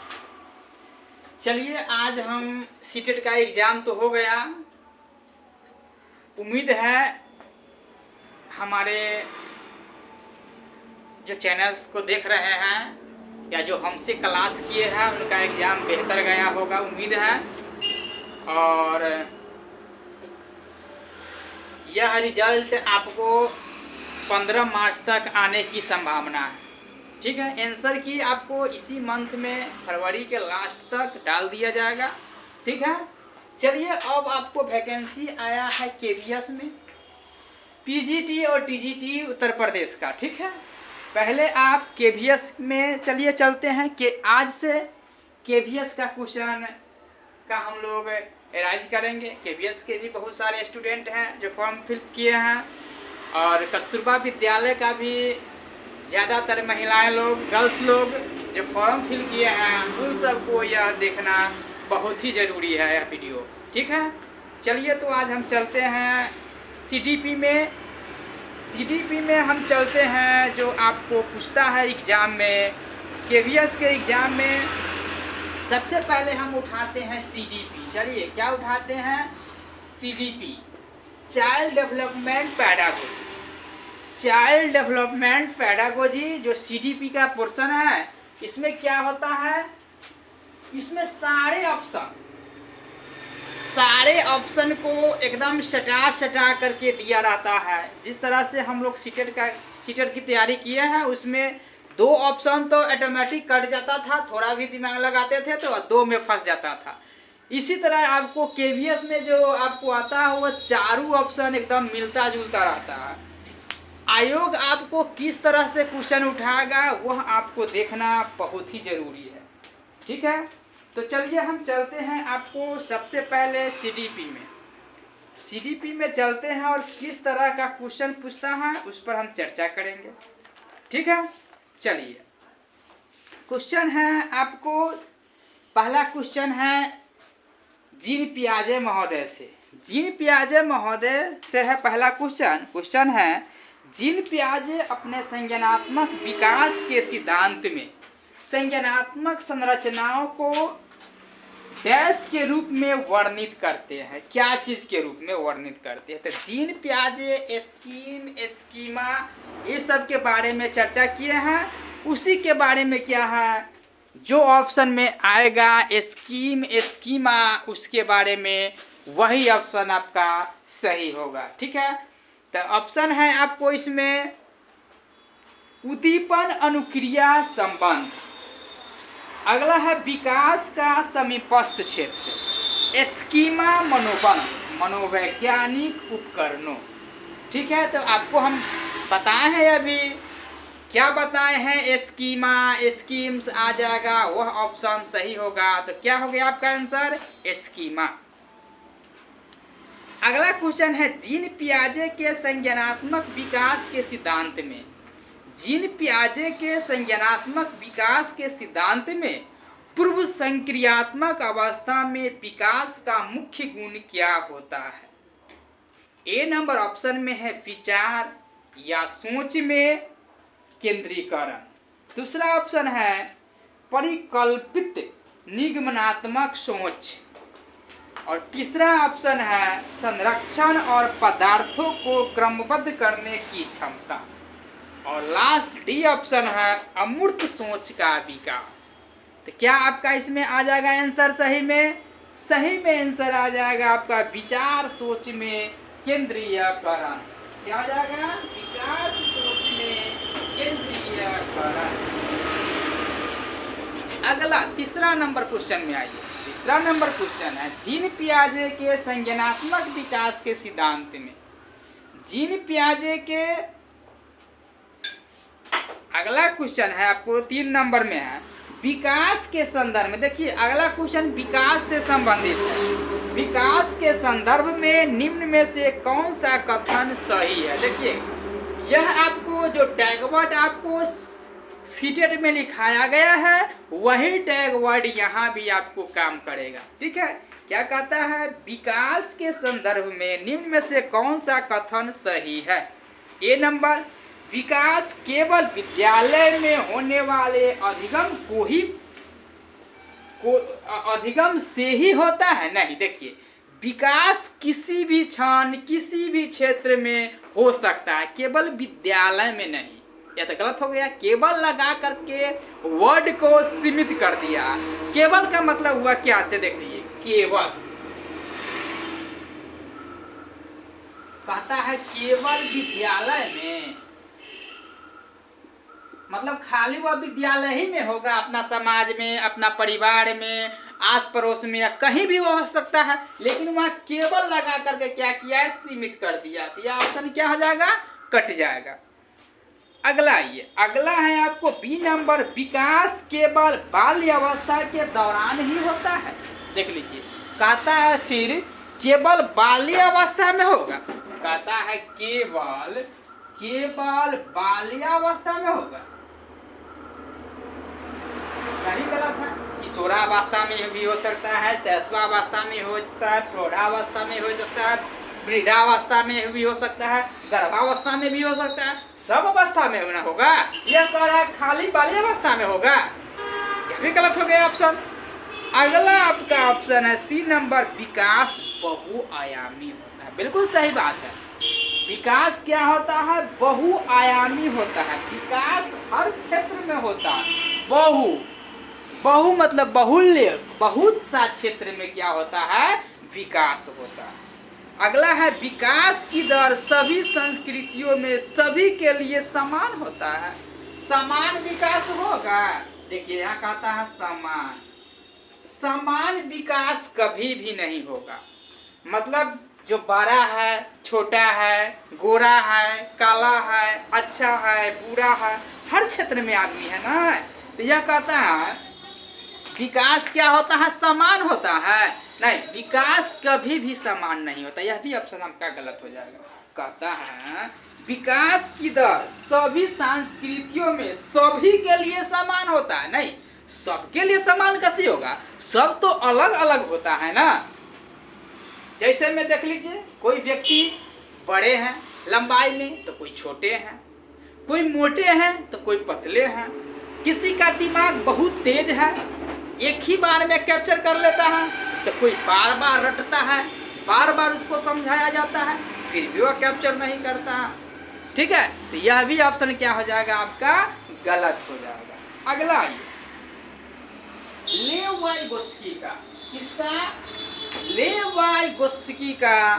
S1: चलिए आज हम सीटेड का एग्ज़ाम तो हो गया। उम्मीद है हमारे जो चैनल्स को देख रहे हैं या जो हमसे क्लास किए हैं उनका एग्ज़ाम बेहतर गया होगा, उम्मीद है। और यह रिजल्ट आपको 15 मार्च तक आने की संभावना है। ठीक है, आंसर की आपको इसी मंथ में, फरवरी के लास्ट तक डाल दिया जाएगा। ठीक है, चलिए अब आपको वैकेंसी आया है केवीएस में, पीजीटी और टीजीटी उत्तर प्रदेश का। ठीक है, पहले आप केवीएस में चलिए चलते हैं कि आज से केवीएस का क्वेश्चन का हम लोग एराइज करेंगे। केवीएस के भी बहुत सारे स्टूडेंट हैं जो फॉर्म फिल किए हैं, और कस्तूरबा विद्यालय का भी ज़्यादातर महिलाएं लोग, गर्ल्स लोग जो फॉर्म फिल किए हैं, उन सबको यह देखना बहुत ही ज़रूरी है यह वीडियो। ठीक है, चलिए तो आज हम चलते हैं सीडीपी में। सीडीपी में हम चलते हैं जो आपको पूछता है एग्ज़ाम में, केवीएस के एग्ज़ाम में। सबसे पहले हम उठाते हैं सीडीपी। चलिए क्या उठाते हैं? CDP, child development pedagogy. Child development pedagogy जो सीडीपी का पोर्शन है, इसमें क्या होता है? इसमें सारे ऑप्शन को एकदम सटा करके दिया रहता है। जिस तरह से हम लोग सीटेट की तैयारी किए हैं, उसमें 2 ऑप्शन तो ऑटोमेटिक कट जाता था, थोड़ा भी दिमाग लगाते थे तो 2 में फंस जाता था। इसी तरह आपको केवीएस में जो आपको आता है वो चारों ऑप्शन एकदम मिलता जुलता रहता है। आयोग आपको किस तरह से क्वेश्चन उठाएगा वह आपको देखना बहुत ही जरूरी है। ठीक है, तो चलिए हम चलते हैं आपको सबसे पहले सीडीपी में चलते हैं और किस तरह का क्वेश्चन पूछता है उस पर हम चर्चा करेंगे। ठीक है, चलिए क्वेश्चन है आपको, पहला क्वेश्चन है जीन पियाजे महोदय से। जीन पियाजे महोदय से है पहला क्वेश्चन। क्वेश्चन है, जीन पियाजे अपने संज्ञानात्मक विकास के सिद्धांत में संज्ञानात्मक संरचनाओं को डैश के रूप में वर्णित करते हैं। क्या चीज के रूप में वर्णित करते हैं? तो जीन पियाजे स्कीमा ये सब के बारे में चर्चा किए हैं। उसी के बारे में क्या है, जो ऑप्शन में आएगा स्कीमा, उसके बारे में वही ऑप्शन आपका सही होगा। ठीक है, तो ऑप्शन है आपको इसमें उद्दीपन अनुक्रिया संबंध। अगला है विकास का समीपस्थ क्षेत्र, स्कीमा मनोवैज्ञानिक उपकरणों। ठीक है, तो आपको हम बताए हैं अभी, क्या बताए हैं? स्कीम्स आ जाएगा, वह ऑप्शन सही होगा। तो क्या हो गया आपका आंसर? स्कीमा। अगला क्वेश्चन है, जीन पियाजे के संज्ञानात्मक विकास के सिद्धांत में। जीन पियाजे के संज्ञानात्मक विकास के सिद्धांत में पूर्व संक्रियात्मक अवस्था में विकास का मुख्य गुण क्या होता है? ए नंबर ऑप्शन में है विचार या सोच में केंद्रीकरण। दूसरा ऑप्शन है परिकल्पित निगमनात्मक सोच, और तीसरा ऑप्शन है संरक्षण और पदार्थों को क्रमबद्ध करने की क्षमता, और लास्ट डी ऑप्शन है अमूर्त सोच का विकास। तो क्या आपका इसमें आ जाएगा आंसर? सही में आंसर आ जाएगा आपका विचार सोच में केंद्रीयकरण। क्या आ जाएगा? विकास सोच में केंद्रीयकरण। अगला तीसरा नंबर क्वेश्चन में आइए। तीसरा नंबर क्वेश्चन है, जीन पियाजे के संज्ञानात्मक विकास के सिद्धांत में। जीन पियाजे के अगला क्वेश्चन है आपको 3 नंबर में है, विकास के संदर्भ में। देखिए अगला क्वेश्चन विकास से संबंधित है। विकास के संदर्भ में निम्न में से कौन सा कथन सही है? देखिए यह आपको जो टैग वर्ड आपको सीटेट में लिखाया गया है, वही टैग वर्ड यहाँ भी आपको काम करेगा। ठीक है, क्या कहता है? विकास के संदर्भ में निम्न में से कौन सा कथन सही है? ए नंबर, विकास केवल विद्यालय में होने वाले अधिगम से ही होता है? नहीं, देखिए विकास किसी भी क्षण किसी भी क्षेत्र में हो सकता है, केवल विद्यालय में नहीं। यह तो गलत हो गया, केवल लगा करके वर्ड को सीमित कर दिया। केवल का मतलब हुआ क्या से देख लीजिए, केवल कहता है केवल विद्यालय में, मतलब खाली वह विद्यालय ही में होगा, अपना समाज में, अपना परिवार में, आस पड़ोस में, या कहीं भी हो सकता है, लेकिन वहाँ केवल लगा करके क्या किया है? सीमित कर दिया। तो यह ऑप्शन क्या हो जाएगा? कट जाएगा। अगला है आपको बी नंबर, विकास केवल बाल्यावस्था के दौरान ही होता है। देख लीजिए, कहता है फिर केवल बाल्यावस्था में होगा, कहता है केवल बाल्यावस्था में होगा। यही गलत है। किशोरावस्था में भी हो सकता है, शैशवावस्था में हो सकता है, प्रौढ़ावस्था में हो सकता है, वृद्धावस्था में भी हो सकता है, गर्भावस्था में भी हो सकता है, सब अवस्था में होना होगा। यह कह रहा है खाली बाल्यावस्था में होगा, यह भी गलत हो गया ऑप्शन। अगला आपका ऑप्शन है सी नंबर, विकास बहुआयामी होता है। बिल्कुल सही बात है। विकास क्या होता है? बहुआयामी होता है। विकास हर क्षेत्र में होता है। बहु मतलब बाहुल्य, बहुत सा क्षेत्र में क्या होता है? विकास होता है। अगला है विकास की दर सभी संस्कृतियों में सभी के लिए समान होता है। समान विकास होगा। देखिए यहाँ कहता है समान विकास कभी भी नहीं होगा। मतलब जो बड़ा है, छोटा है, गोरा है, काला है, अच्छा है, बुरा है, हर क्षेत्र में आदमी है ना। तो यह कहता है विकास क्या होता है? समान होता है। नहीं, विकास कभी भी समान नहीं होता। यह भी ऑप्शन आपका गलत हो जाएगा। कहता है विकास की दर सभी संस्कृतियों में सभी के लिए समान होता है। नहीं, सबके लिए समान कैसे होगा? सब तो अलग अलग होता है ना। जैसे में देख लीजिए, कोई व्यक्ति बड़े हैं लंबाई में तो कोई छोटे हैं, कोई मोटे हैं तो कोई पतले हैं, किसी का दिमाग बहुत तेज है, एक ही बार में कैप्चर कर लेता है, तो कोई बार बार रटता है, बार बार उसको समझाया जाता है, फिर भी वह कैप्चर नहीं करता है। ठीक है, तो यह भी ऑप्शन क्या हो जाएगा आपका? गलत हो जाएगा। अगला लेव वाइगोत्स्की का, किसका? लेव वाइगोत्स्की का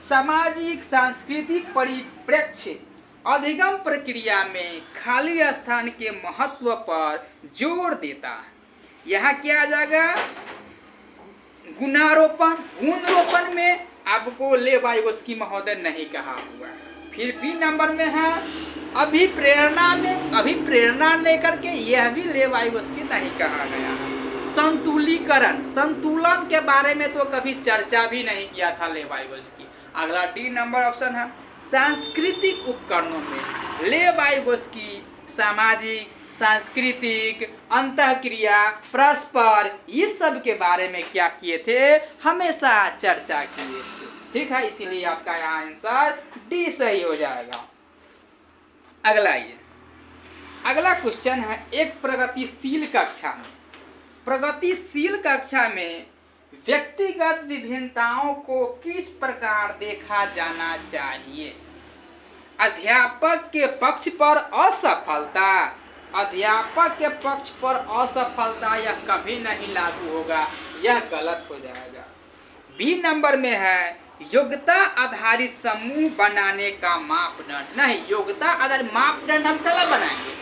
S1: सामाजिक सांस्कृतिक परिप्रेक्ष्य अधिगम प्रक्रिया में खाली स्थान के महत्व पर जोर देता है। यहाँ क्या आ जाएगा? गुणारोपण। गुणरोपण में आपको लेव वाइगोत्स्की महोदय नहीं कहा हुआ है। फिर बी नंबर में है अभिप्रेरणा में, अभिप्रेरणा लेकर के यह भी लेव वाइगोत्स्की नहीं कहा गया है। संतुलीकरण, संतुलन के बारे में तो कभी चर्चा भी नहीं किया था लेव वाइगोत्स्की। अगला डी नंबर ऑप्शन है सांस्कृतिक उपकरणों में लेव वाइगोत्स्की सामाजिक, सांस्कृतिक, अंतःक्रिया, परस्पर, ये सब के बारे में क्या किए थे? हमेशा चर्चा किए थे। ठीक है, इसीलिए आपका यहाँ आंसर डी सही हो जाएगा। अगला क्वेश्चन है एक प्रगतिशील कक्षा में। प्रगतिशील कक्षा में व्यक्तिगत विभिन्नताओं को किस प्रकार देखा जाना चाहिए? अध्यापक के पक्ष पर असफलता, अध्यापक के पक्ष पर असफलता यह कभी नहीं लागू होगा, यह गलत हो जाएगा। बी नंबर में है योग्यता आधारित समूह बनाने का मापदंड। नहीं, योग्यता आधारित मापदंड हम कल बनाएंगे।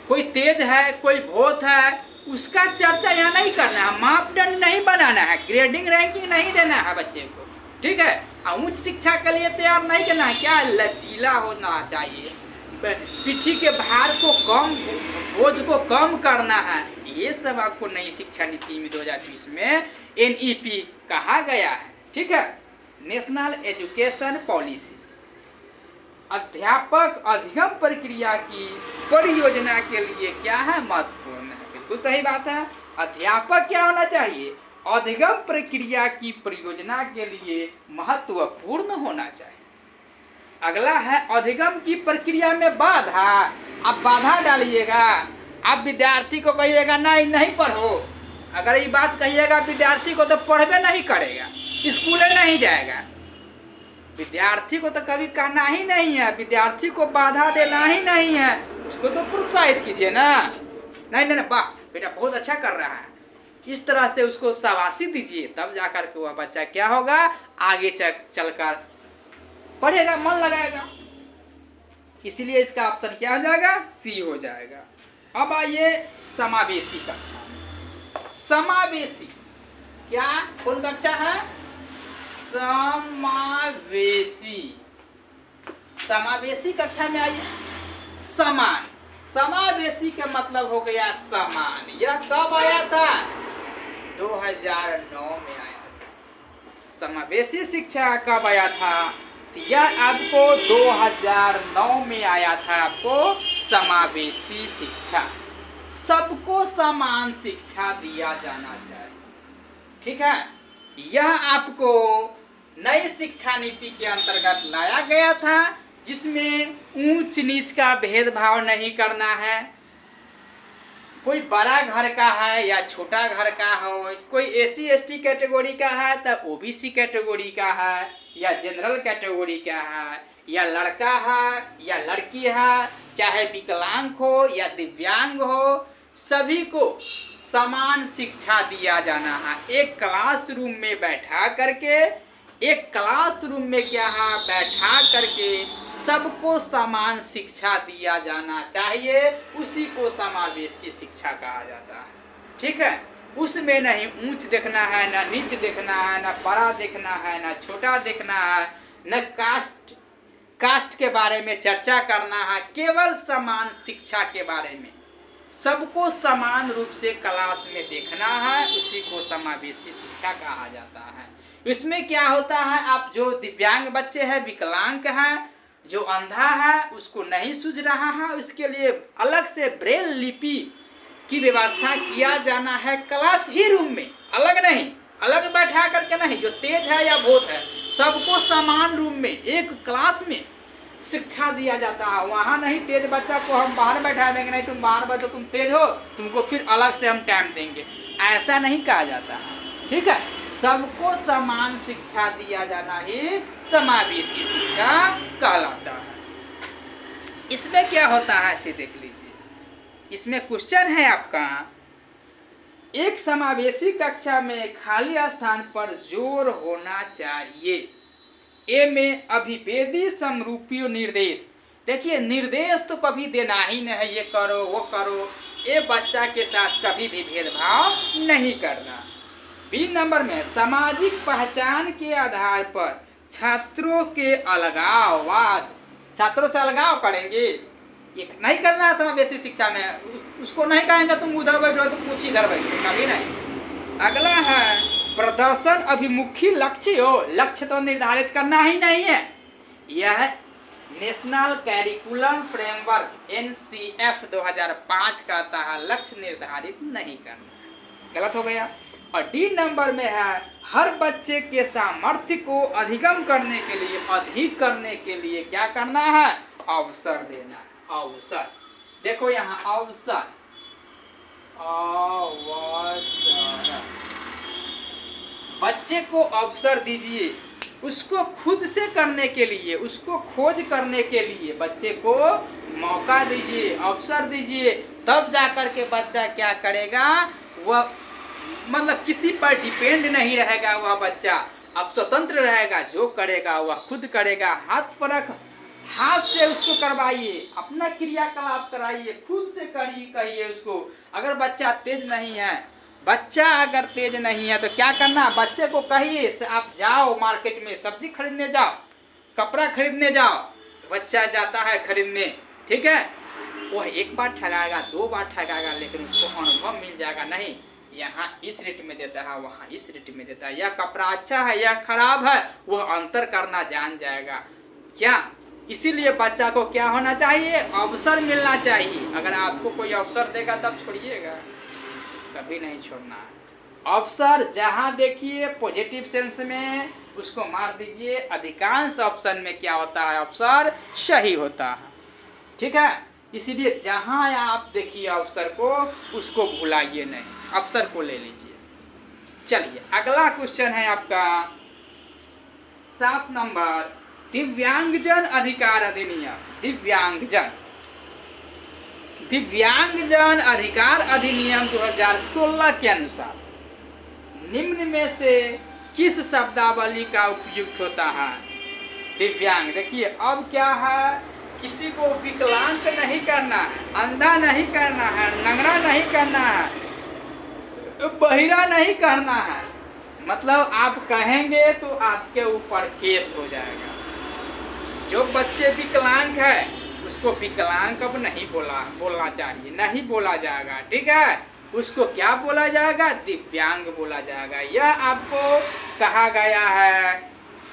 S1: कोई तेज है, कोई भोत है, उसका चर्चा यहाँ नहीं करना है। मापदंड नहीं बनाना है, ग्रेडिंग रैंकिंग नहीं देना है बच्चे को। ठीक है, उच्च शिक्षा के लिए तैयार नहीं करना है। क्या लचीला होना चाहिए, पीठी के भार को कम, बोझ को कम करना है। ये सब आपको नई शिक्षा नीति में 2020 में NEP कहा गया है। ठीक है, नेशनल एजुकेशन पॉलिसी। अध्यापक अधिगम प्रक्रिया की परियोजना के लिए क्या है? महत्वपूर्ण है। बिल्कुल सही बात है। अध्यापक क्या होना चाहिए? अधिगम प्रक्रिया की परियोजना के लिए महत्वपूर्ण होना चाहिए। अगला है अधिगम की प्रक्रिया में बाधा। आप बाधा डालिएगा, आप विद्यार्थी को कहिएगा नहीं पढ़ो। अगर ये बात कहिएगा विद्यार्थी को तो पढ़बे नहीं करेगा, स्कूल नहीं जाएगा। विद्यार्थी को तो कभी कहना ही नहीं है, विद्यार्थी को बाधा देना ही नहीं है, उसको तो प्रोत्साहित कीजिए ना। नहीं, वाह बेटा बहुत अच्छा कर रहा है, इस तरह से उसको शाबाशी दीजिए, तब जाकर के वह बच्चा क्या होगा? आगे चलकर पढ़ेगा, मन लगाएगा। इसीलिए इसका ऑप्शन क्या हो जाएगा? सी हो जाएगा। अब आइए समावेशी कक्षा। समावेशी क्या, कौन कक्षा है? समावेशी। समावेशी कक्षा में आइए। समान, समावेशी का मतलब हो गया समान। यह कब आया था? 2009 में आया था। समावेशी शिक्षा कब आया था? यह आपको 2009 में आया था। आपको समावेशी शिक्षा, सबको समान शिक्षा दिया जाना चाहिए। ठीक है, यह आपको नई शिक्षा नीति के अंतर्गत लाया गया था, जिसमें ऊंच नीच का भेदभाव नहीं करना है। कोई बड़ा घर का है या छोटा घर का हो, कोई एससी एसटी कैटेगरी का है तो ओबीसी कैटेगरी का है, या जनरल कैटेगरी का है, या लड़का है या लड़की है, चाहे विकलांग हो या दिव्यांग हो, सभी को समान शिक्षा दिया जाना है। एक क्लासरूम में बैठा करके, एक क्लासरूम में क्या है, बैठा करके सबको समान शिक्षा दिया जाना चाहिए। उसी को समावेशी शिक्षा कहा जाता है। ठीक है, उसमें नहीं ऊंच देखना है, ना नीच देखना है, ना बड़ा देखना है, ना छोटा देखना है, न कास्ट के बारे में चर्चा करना है। केवल समान शिक्षा के बारे में, सबको समान रूप से क्लास में देखना है। उसी को समावेशी शिक्षा कहा जाता है। इसमें क्या होता है, आप जो दिव्यांग बच्चे हैं, विकलांग हैं, जो अंधा है, उसको नहीं सूझ रहा है, उसके लिए अलग से ब्रेल लिपि की व्यवस्था किया जाना है। क्लास ही रूम में, अलग नहीं, अलग बैठा करके नहीं। जो तेज है या भोत है, सबको समान रूम में एक क्लास में शिक्षा दिया जाता है। वहाँ नहीं तेज बच्चा को हम बाहर बैठा देंगे, नहीं तुम बाहर बैठो, तुम तेज हो, तुमको फिर अलग से हम टाइम देंगे, ऐसा नहीं कहा जाता है। ठीक है, सबको समान शिक्षा दिया जाना ही समावेशी शिक्षा कहलाता है। इसमें क्या होता है इसे देख लीजिए। इसमें क्वेश्चन है आपका, एक समावेशी कक्षा में खाली स्थान पर जोर होना चाहिए। ए में अभिवेदी समरूपी निर्देश। देखिए, निर्देश तो कभी देना ही नहीं है, ये करो वो करो। ये बच्चा के साथ कभी भी भेदभाव नहीं करना। बी नंबर में सामाजिक पहचान के आधार पर छात्रों के अलगाववाद, छात्रों से अलगाव करेंगे, ये नहीं करना है समावेशी शिक्षा में। उसको नहीं कहेंगे तुम उधर बैठो तो कुछ इधर बैठो, कभी नहीं। अगला है प्रदर्शन अभिमुखी लक्ष्य हो, लक्ष्य तो निर्धारित करना ही नहीं है। यह नेशनल कैरिकुलम फ्रेमवर्क NCF 2005 कहता है लक्ष्य निर्धारित नहीं करना, गलत हो गया। और डी नंबर में है हर बच्चे के सामर्थ्य को अधिगम करने के लिए, अधिक करने के लिए क्या करना है, अवसर देना है। अवसर, देखो यहाँ अवसर, बच्चे को अवसर दीजिए, उसको खुद से करने के लिए, उसको खोज करने के लिए बच्चे को मौका दीजिए, अवसर दीजिए, तब जाकर के बच्चा क्या करेगा, वह मतलब किसी पर डिपेंड नहीं रहेगा। वह बच्चा अब स्वतंत्र रहेगा, जो करेगा वह खुद करेगा। हाथ परख, हाथ से उसको करवाइए, अपना क्रियाकलाप कराइए, खुद से कहिए उसको। अगर बच्चा तेज नहीं है, बच्चा अगर तेज नहीं है तो क्या करना, बच्चे को कहिए आप जाओ मार्केट में सब्जी खरीदने जाओ, कपड़ा खरीदने जाओ। बच्चा जाता है खरीदने, ठीक है, वह एक बार ठगाएगा, दो बार ठगाएगा, लेकिन उसको अनुभव मिल जाएगा। नहीं, यहाँ इस रेट में देता है, वहाँ इस रेट में देता है, यह कपड़ा अच्छा है या खराब है, वह अंतर करना जान जाएगा। क्या, इसीलिए बच्चा को क्या होना चाहिए, अवसर मिलना चाहिए। अगर आपको कोई अवसर देगा तब छोड़िएगा, कभी नहीं छोड़ना है। अवसर जहाँ देखिए पॉजिटिव सेंस में उसको मार दीजिए। अधिकांश ऑप्शन में क्या होता है, अवसर सही होता है। ठीक है, इसीलिए जहाँ आप देखिए अवसर को, उसको भुलाइए नहीं, अवसर को ले लीजिए। चलिए अगला क्वेश्चन है आपका 7 नंबर, दिव्यांगजन अधिकार अधिनियम। दिव्यांगजन अधिकार अधिनियम 2016 के अनुसार निम्न में से किस शब्दावली का उपयुक्त होता है। दिव्यांग, देखिए अब क्या है, किसी को विकलांग नहीं करना है, अंधा नहीं करना है, लंगड़ा नहीं करना है, बहिरा नहीं करना है। मतलब आप कहेंगे तो आपके ऊपर केस हो जाएगा। जो बच्चे विकलांग है उसको विकलांग अब नहीं बोलना चाहिए, नहीं बोला जाएगा, ठीक है। उसको क्या बोला जाएगा? दिव्यांग बोला जाएगा। यह आपको कहा गया है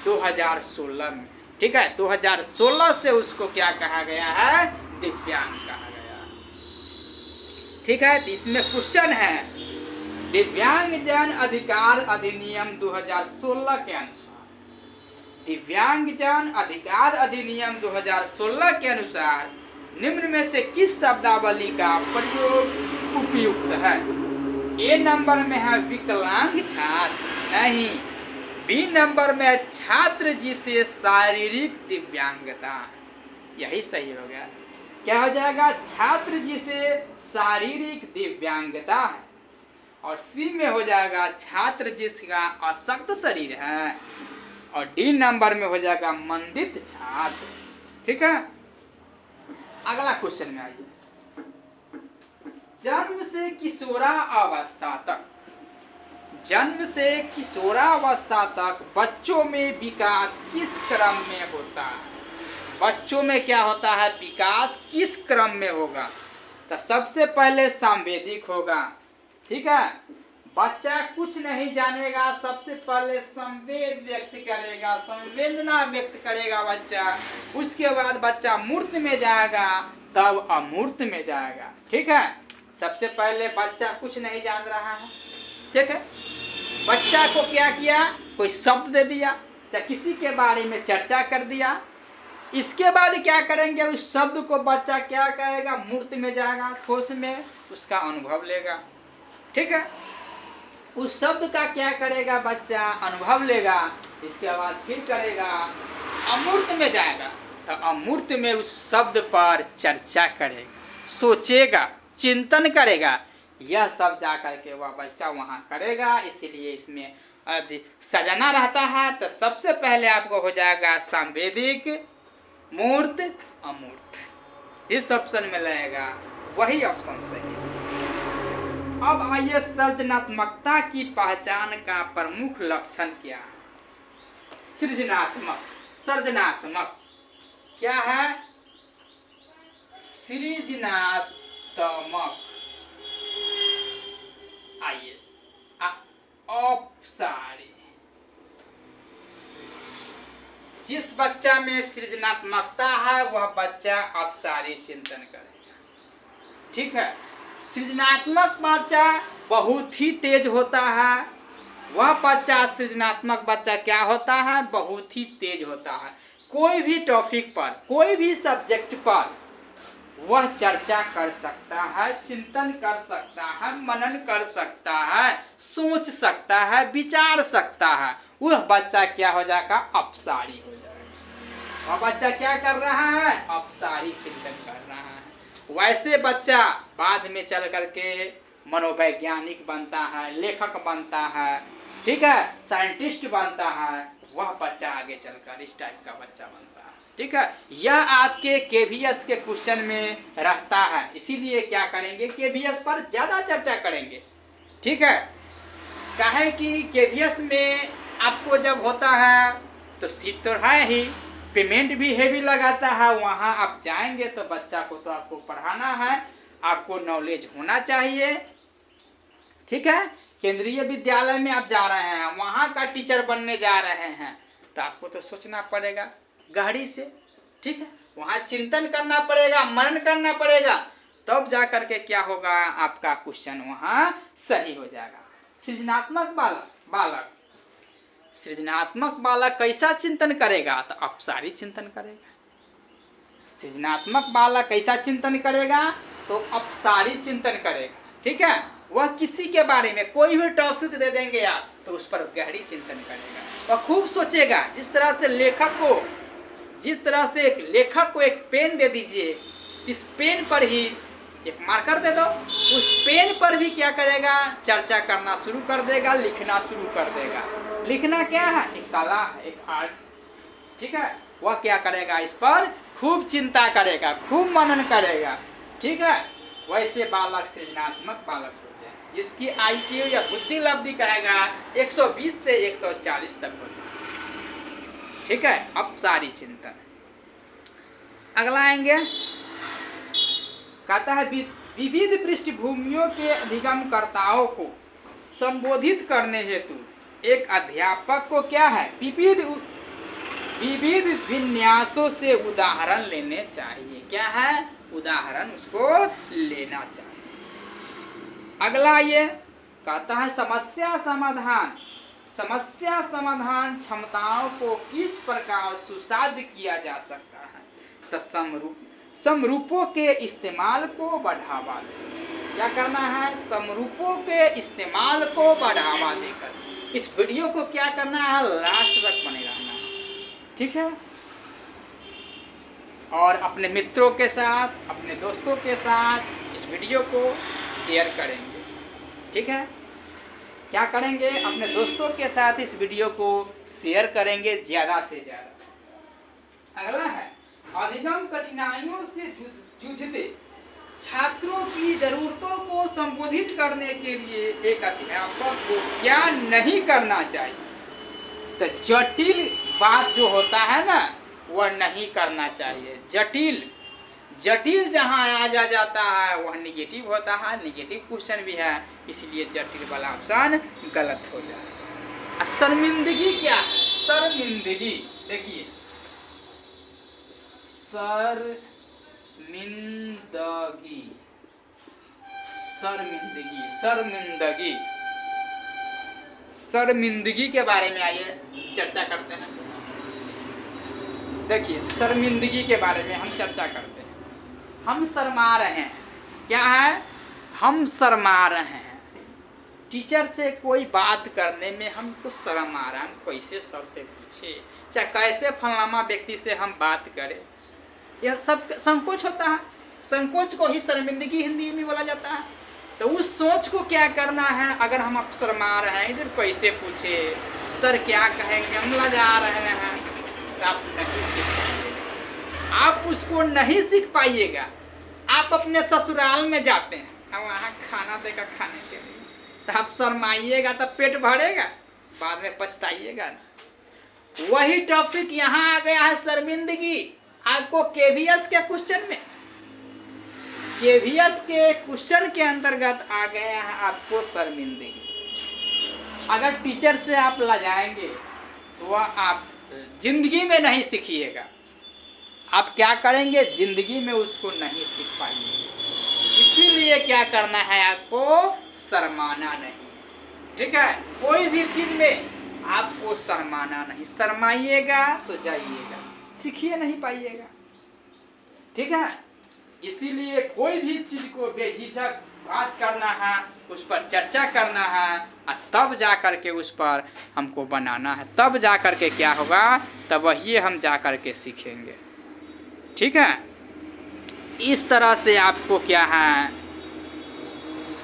S1: 2016 में, ठीक है। 2016 से उसको क्या कहा गया है? दिव्यांग कहा गया, ठीक है। तो इसमें क्वेश्चन है दिव्यांगजन अधिकार अधिनियम 2016 के अनुसार, दिव्यांगजन अधिकार अधिनियम 2016 के अनुसार निम्न में से किस शब्दावली का प्रयोग उपयुक्त है? ए नंबर में है विकलांग छात्र, नहीं। बी नंबर में है छात्र जिसे शारीरिक दिव्यांगता, यही सही हो गया। क्या हो जाएगा? छात्र जिसे शारीरिक दिव्यांगता है। और सी में हो जाएगा छात्र जिसका अशक्त शरीर है। और डी नंबर में हो जाएगा मंदित छात्र, ठीक है। अगला क्वेश्चन में आइए, जन्म से किशोरावस्था तक, जन्म से किशोरावस्था तक बच्चों में विकास किस क्रम में होता है? बच्चों में क्या होता है? विकास किस क्रम में होगा? तो सबसे पहले सांवेदिक होगा, ठीक है। बच्चा कुछ नहीं जानेगा, सबसे पहले संवेद व्यक्त करेगा, संवेदना व्यक्त करेगा बच्चा। उसके बाद बच्चा मूर्त में जाएगा, तब अमूर्त में जाएगा, ठीक है। सबसे पहले बच्चा कुछ नहीं जान रहा है, ठीक है। बच्चा को क्या किया? कोई शब्द दे दिया या किसी के बारे में चर्चा कर दिया। इसके बाद क्या करेंगे? उस शब्द को बच्चा क्या करेगा? मूर्त में जाएगा, ठोस में उसका अनुभव लेगा, ठीक है। उस शब्द का क्या करेगा? बच्चा अनुभव लेगा। इसके बाद फिर करेगा अमूर्त में जाएगा, तो अमूर्त में उस शब्द पर चर्चा करेगा, सोचेगा, चिंतन करेगा। यह सब जा करके वह बच्चा वहाँ करेगा। इसलिए इसमें सजाना रहता है। तो सबसे पहले आपको हो जाएगा सांवेदिक, मूर्त, अमूर्त। इस ऑप्शन में लगेगा, वही ऑप्शन सही है। अब आइए सृजनात्मकता की पहचान का प्रमुख लक्षण क्या है? सृजनात्मक, सृजनात्मक क्या है? सृजनात्मक, आइए औपचारिक। जिस बच्चा में सृजनात्मकता है वह बच्चा औपचारिक चिंतन करेगा, ठीक है। सृजनात्मक बच्चा बहुत ही तेज होता है। वह बच्चा सृजनात्मक बच्चा क्या होता है? बहुत ही तेज होता है। कोई भी टॉपिक पर, कोई भी सब्जेक्ट पर वह चर्चा कर सकता है, चिंतन कर सकता है, मनन कर सकता है, सोच सकता है, विचार सकता है। वह बच्चा क्या हो जाएगा? अपसारी हो जाएगा। वह बच्चा क्या कर रहा है? अपसारी चिंतन कर रहा है। वैसे बच्चा बाद में चल करके मनोवैज्ञानिक बनता है, लेखक बनता है, ठीक है, साइंटिस्ट बनता है। वह बच्चा आगे चलकर इस टाइप का बच्चा बनता है, ठीक है। यह आपके केवीएस के क्वेश्चन में रहता है। इसीलिए क्या करेंगे? केवीएस पर ज्यादा चर्चा करेंगे, ठीक है। काहे कि केवीएस में आपको जब होता है तो सीट तो है ही, पेमेंट भी हेवी लगाता है। वहाँ आप जाएंगे तो बच्चा को तो आपको पढ़ाना है, आपको नॉलेज होना चाहिए, ठीक है। केंद्रीय विद्यालय में आप जा रहे हैं, वहाँ का टीचर बनने जा रहे हैं, तो आपको तो सोचना पड़ेगा गहरी से, ठीक है। वहाँ चिंतन करना पड़ेगा, मनन करना पड़ेगा, तब जा करके क्या होगा? आपका क्वेश्चन वहाँ सही हो जाएगा। सृजनात्मक बालक, सृजनात्मक बालक कैसा चिंतन करेगा? तो अपसारी चिंतन करेगा। सृजनात्मक बालक कैसा चिंतन करेगा? तो अपसारी चिंतन करेगा, ठीक है। वह किसी के बारे में कोई भी टॉपिक दे देंगे आप तो उस पर गहरी चिंतन करेगा, वह खूब सोचेगा। जिस तरह से एक लेखक को एक पेन दे दीजिए, इस पेन पर ही एक मार्कर दे दो, उस पेन पर भी क्या करेगा? चर्चा करना शुरू कर देगा, लिखना शुरू कर देगा। लिखना क्या है? एक कला है, एक आर्ट, ठीक है। वह क्या करेगा? इस पर खूब चिंता करेगा, खूब मनन करेगा, ठीक है। वैसे बालक सृजनात्मक बालक होते हैं, जिसकी IQ या बुद्धि लब्धि कहेगा 120 से 140 तक होती है, ठीक है। अपसारी चिंतन, अगला आएंगे, कहता है विविध पृष्ठभूमियों के अधिगमकर्ताओं को संबोधित करने हेतु एक अध्यापक को क्या है, विविध विन्यासों से उदाहरण लेने चाहिए। क्या है, उदाहरण उसको लेना चाहिए। अगला ये कहता है समस्या समाधान क्षमताओं को किस प्रकार सुसाध्य किया जा सकता है। तो समरूपों के इस्तेमाल को बढ़ावा देकर क्या करना है, समरूपों के इस्तेमाल को बढ़ावा देकर। इस वीडियो को क्या करना है, लास्ट तक बने रहना है, ठीक है। और अपने मित्रों के साथ, अपने दोस्तों के साथ इस वीडियो को शेयर करेंगे, ठीक है। क्या करेंगे, अपने दोस्तों के साथ इस वीडियो को शेयर करेंगे ज़्यादा से ज़्यादा। अगला है अधिगम कठिनाइयों से जूझते छात्रों की जरूरतों को संबोधित करने के लिए एक अध्यापक को क्या नहीं करना चाहिए। तो जटिल बात जो होता है ना, वह नहीं करना चाहिए। जटिल जहाँ आ जाता है वह निगेटिव होता है, निगेटिव क्वेश्चन भी है, इसलिए जटिल वाला ऑप्शन गलत हो जाए। शर्मिंदगी क्या है, शर्मिंदगी देखिए, शर्मिंदगी के बारे में आइए चर्चा करते हैं। देखिए, शर्मिंदगी के बारे में हम चर्चा करते हैं। हम शर्मा रहे हैं, क्या है, हम शर्मा रहे हैं। टीचर से कोई बात करने में हमको शर्म आ रहा है, हम कैसे सर से पूछे, चाहे कैसे फलाना व्यक्ति से हम बात करें, यह सब संकोच होता है। संकोच को ही शर्मिंदगी हिंदी में बोला जाता है। तो उस सोच को क्या करना है, अगर हम अब शर्मा रहे हैं, इधर कैसे पूछे, सर क्या कहेंगे, हम लजा रहे हैं, तो आप नहीं सीख पाइएगा, आप उसको नहीं सीख पाइएगा। आप अपने ससुराल में जाते हैं, अब वहाँ खाना देगा खाने के लिए, तो आप शर्माइएगा तो पेट भरेगा, बाद में पछताइएगा ना। वही टॉपिक यहाँ आ गया है, शर्मिंदगी। आपको केवीएस के क्वेश्चन में, केवीएस के क्वेश्चन के अंतर्गत आ गया है आपको शर्मिंदगी। अगर टीचर से आप लजाएंगे तो वह आप जिंदगी में नहीं सीखिएगा। आप क्या करेंगे, जिंदगी में उसको नहीं सीख पाएंगे। इसीलिए क्या करना है, आपको शर्माना नहीं, ठीक है। कोई भी चीज में आपको शर्माना नहीं, शर्माइएगा तो जाइएगा, सीखिए नहीं पाइएगा, ठीक है। इसीलिए कोई भी चीज को बेझिझक बात करना है, उस पर चर्चा करना है, और तब जा कर के उस पर हमको बनाना है, तब जा कर के क्या होगा, तब वही हम जा कर के सीखेंगे, ठीक है। इस तरह से आपको क्या है,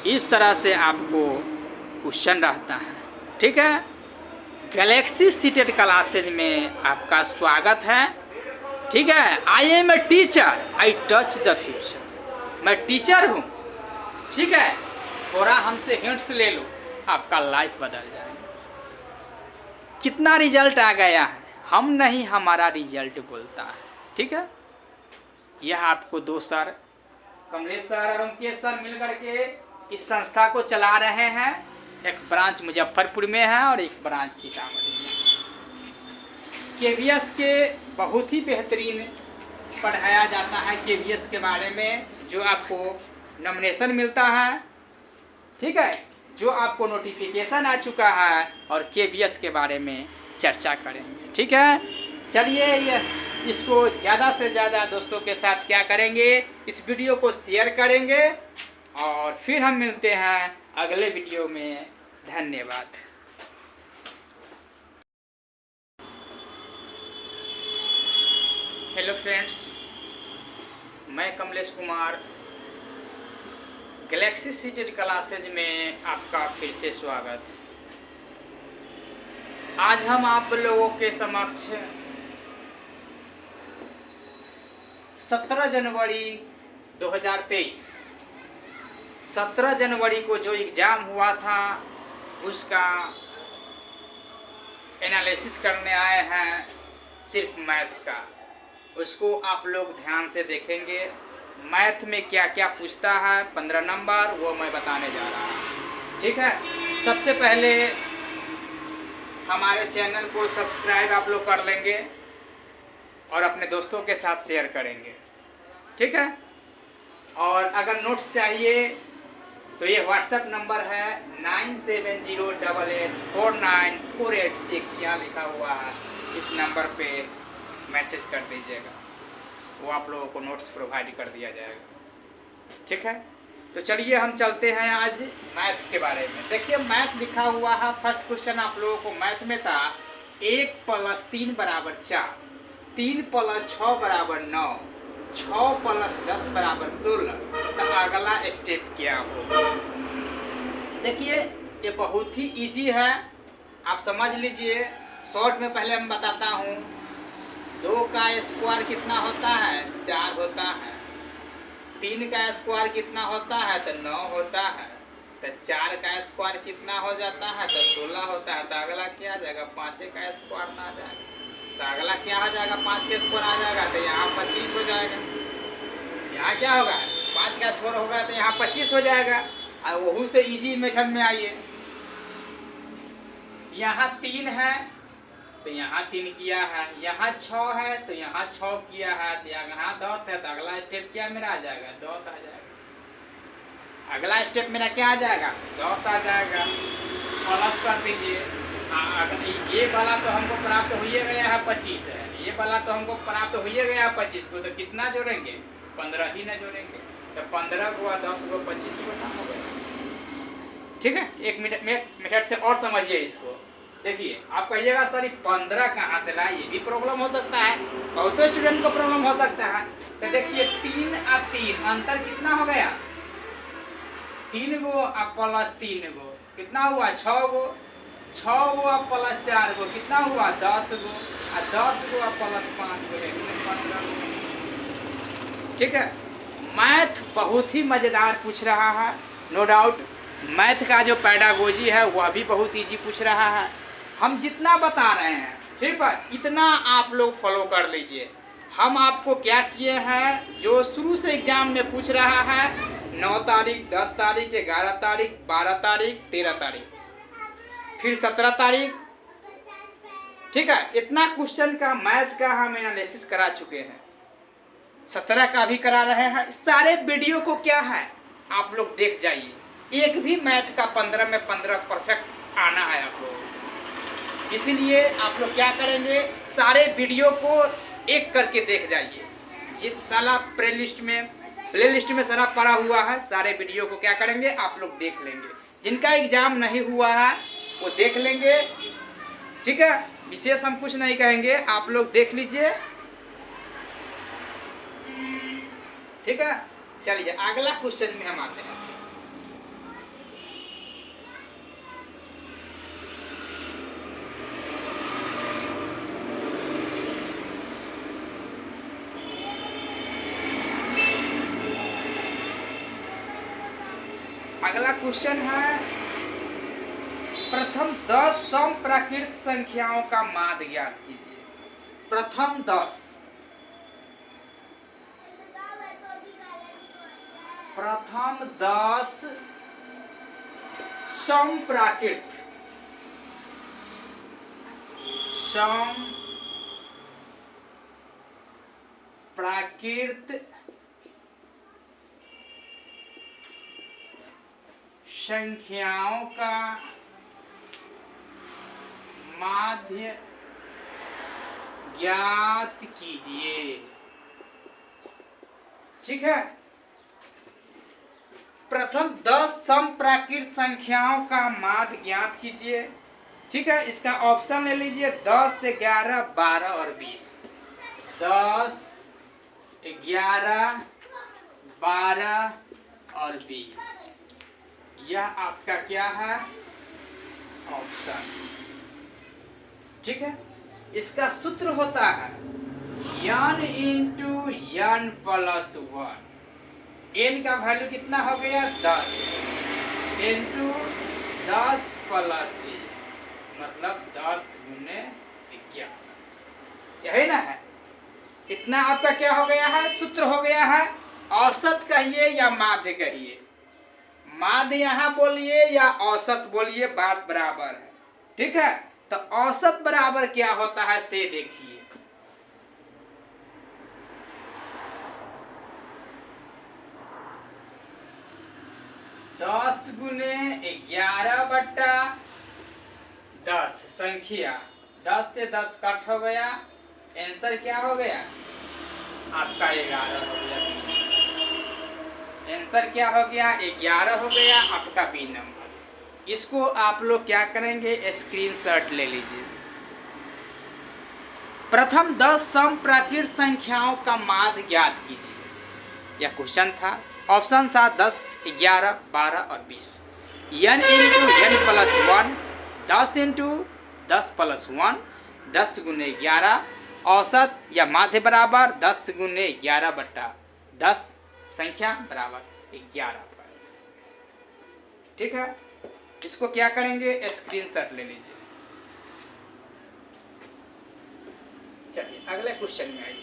S1: इस तरह से आपको क्वेश्चन रहता है, ठीक है। गैलेक्सी सीटेड क्लासेज में आपका स्वागत है, ठीक है। I am a teacher, I touch the future. मैं टीचर हूँ, ठीक है। थोड़ा हमसे हिंट्स ले लो, आपका लाइफ बदल जाएगा। कितना रिजल्ट आ गया है, हम नहीं, हमारा रिजल्ट बोलता है, ठीक है। यह आपको दो सर, कमलेश सर और उनके सर मिलकर के इस संस्था को चला रहे हैं। एक ब्रांच मुजफ्फरपुर में है और एक ब्रांच सीतामढ़ी में। केवीएस के बहुत ही बेहतरीन पढ़ाया जाता है, केवीएस के बारे में जो आपको नॉमिनेशन मिलता है, ठीक है, जो आपको नोटिफिकेशन आ चुका है, और केवीएस के बारे में चर्चा करेंगे, ठीक है। चलिए, ये इसको ज़्यादा से ज़्यादा दोस्तों के साथ क्या करेंगे, इस वीडियो को शेयर करेंगे, और फिर हम मिलते हैं अगले वीडियो में। धन्यवाद। हेलो फ्रेंड्स, मैं Kamlesh Kumar, Galaxy seated classes में आपका फिर से स्वागत। आज हम आप लोगों के समक्ष 17 जनवरी 2023, 17 जनवरी को जो एग्ज़ाम हुआ था उसका एनालिसिस करने आए हैं, सिर्फ मैथ का। उसको आप लोग ध्यान से देखेंगे। मैथ में क्या क्या पूछता है 15 नंबर, वो मैं बताने जा रहा हूँ। ठीक है, सबसे पहले हमारे चैनल को सब्सक्राइब आप लोग कर लेंगे और अपने दोस्तों के साथ शेयर करेंगे। ठीक है, और अगर नोट्स चाहिए तो ये व्हाट्सएप नंबर है 9708849486, यहाँ लिखा हुआ है, इस नंबर पे मैसेज कर दीजिएगा, वो आप लोगों को नोट्स प्रोवाइड कर दिया जाएगा। ठीक है, तो चलिए हम चलते हैं आज मैथ के बारे में। देखिए मैथ लिखा हुआ है, फर्स्ट क्वेश्चन आप लोगों को मैथ में था 1 + 3 = 4, 3 + 6 = 9, 6 + 10 = 16। तो अगला स्टेप क्या होगा? देखिए ये बहुत ही इजी है, आप समझ लीजिए। शॉर्ट में पहले हम बताता हूँ। 2 का स्क्वायर कितना होता है? 4 होता है। 3 का स्क्वायर कितना होता है? तो 9 होता है। तो 4 का स्क्वायर कितना हो जाता है? तो 16 होता है। तो अगला क्या आ जाएगा? 5 का स्क्वायर ना आ जाएगा। तो अगला क्या आ जाएगा? 5 का स्क्वायर आ जाएगा। तो यहाँ 25 हो जाएगा। यहाँ क्या होगा? 5 का स्क्वायर होगा तो यहाँ 25 हो जाएगा। और वही से इजी मेथड में आइए। यहाँ 3 है तो यहाँ 3 किया है, यहाँ 6 है तो यहाँ 6 किया है, तो यहाँ 10 है। तो अगला स्टेप क्या मेरा आ जाएगा? 10 आ जाएगा। अगला स्टेप मेरा क्या आ जाएगा? 10 आ जाएगा। प्लस कर दीजिए। ये वाला तो हमको प्राप्त हो ही गया है 25 है, ये वाला तो हमको प्राप्त हो ही गया है 25 को। तो कितना जोड़ेंगे? 15 ही ना जोड़ेंगे। तो 15 को 10 को 25 को ना हो गया। ठीक है, एक मिनट से और समझिए इसको। देखिए आप कहिएगा सर 15 कहाँ से लाए? ये भी प्रॉब्लम हो सकता है, बहुत स्टूडेंट को प्रॉब्लम हो सकता है। तो देखिए 3 और 3 अंतर कितना हो गया? 3 गो और +3 गो कितना हुआ? 6 गो। 6 गो और +4 गो कितना हुआ? 10 गो। और 10 गो और +5 गो 15 गो। ठीक है, मैथ बहुत ही मज़ेदार पूछ रहा है, नो डाउट। मैथ का जो पैडागोजी है वह भी बहुत इजी पूछ रहा है। हम जितना बता रहे हैं ठीक है, इतना आप लोग फॉलो कर लीजिए। हम आपको क्या किए हैं, जो शुरू से एग्जाम में पूछ रहा है 9 तारीख, 10 तारीख, 11 तारीख, 12 तारीख, 13 तारीख, फिर 17 तारीख। ठीक है, इतना क्वेश्चन का मैथ का हम एनालिसिस करा चुके हैं। 17 का भी करा रहे हैं। सारे वीडियो को क्या है आप लोग देख जाइए। एक भी मैथ का 15 में 15 परफेक्ट आना है आप लोगों को। इसीलिए आप लोग क्या करेंगे, सारे वीडियो को एक करके देख जाइए। जित साला प्लेलिस्ट में सारा पड़ा हुआ है, सारे वीडियो को क्या करेंगे आप लोग देख लेंगे। जिनका एग्जाम नहीं हुआ है वो देख लेंगे। ठीक है, विशेष हम कुछ नहीं कहेंगे, आप लोग देख लीजिए। ठीक है, चलिए अगला क्वेश्चन में हम आते हैं। अगला क्वेश्चन है, प्रथम 10 समप्राकृत संख्याओं का माध्य ज्ञात कीजिए। प्रथम 10 समप्राकृत संख्याओं का माध्य ज्ञात कीजिए। ठीक है, प्रथम 10 समप्राकृत संख्याओं का माध्य ज्ञात कीजिए। ठीक है, इसका ऑप्शन ले लीजिए 10, 11, 12 और 20। 10, 11, 12 और 20, यह आपका क्या है? ऑप्शन। ठीक है, इसका सूत्र होता है n × n + 1। n का वैल्यू कितना हो गया? 10 × 10 + 1, मतलब 10 × 11, यही ना है। इतना आपका क्या हो गया है, सूत्र हो गया है। औसत कहिए या माध्य कहिए, माध्य यहाँ बोलिए या औसत बोलिए, बात बराबर है। ठीक है, तो औसत बराबर क्या होता है से देखिए। 10 गुने 11/10 संख्या, 10 से 10 कट हो गया, आंसर क्या हो गया आपका 11 हो गया। आंसर क्या हो गया 11 हो गया आपका बी नंबर। इसको आप लोग क्या करेंगे, स्क्रीनशॉट ले लीजिए। प्रथम 10 सम प्राकृत संख्याओं का माध्य ज्ञात कीजिए, यह क्वेश्चन था। ऑप्शन था 10, 11, 12 और 20। n into n plus 1, 10 into 10 plus 1, 10 गुने 11। औसत या माध्य बराबर 10 गुने 11/10 संख्या बराबर 11। ठीक है, इसको क्या करेंगे, स्क्रीनशॉट ले लीजिए। चलिए अगले क्वेश्चन में आइए।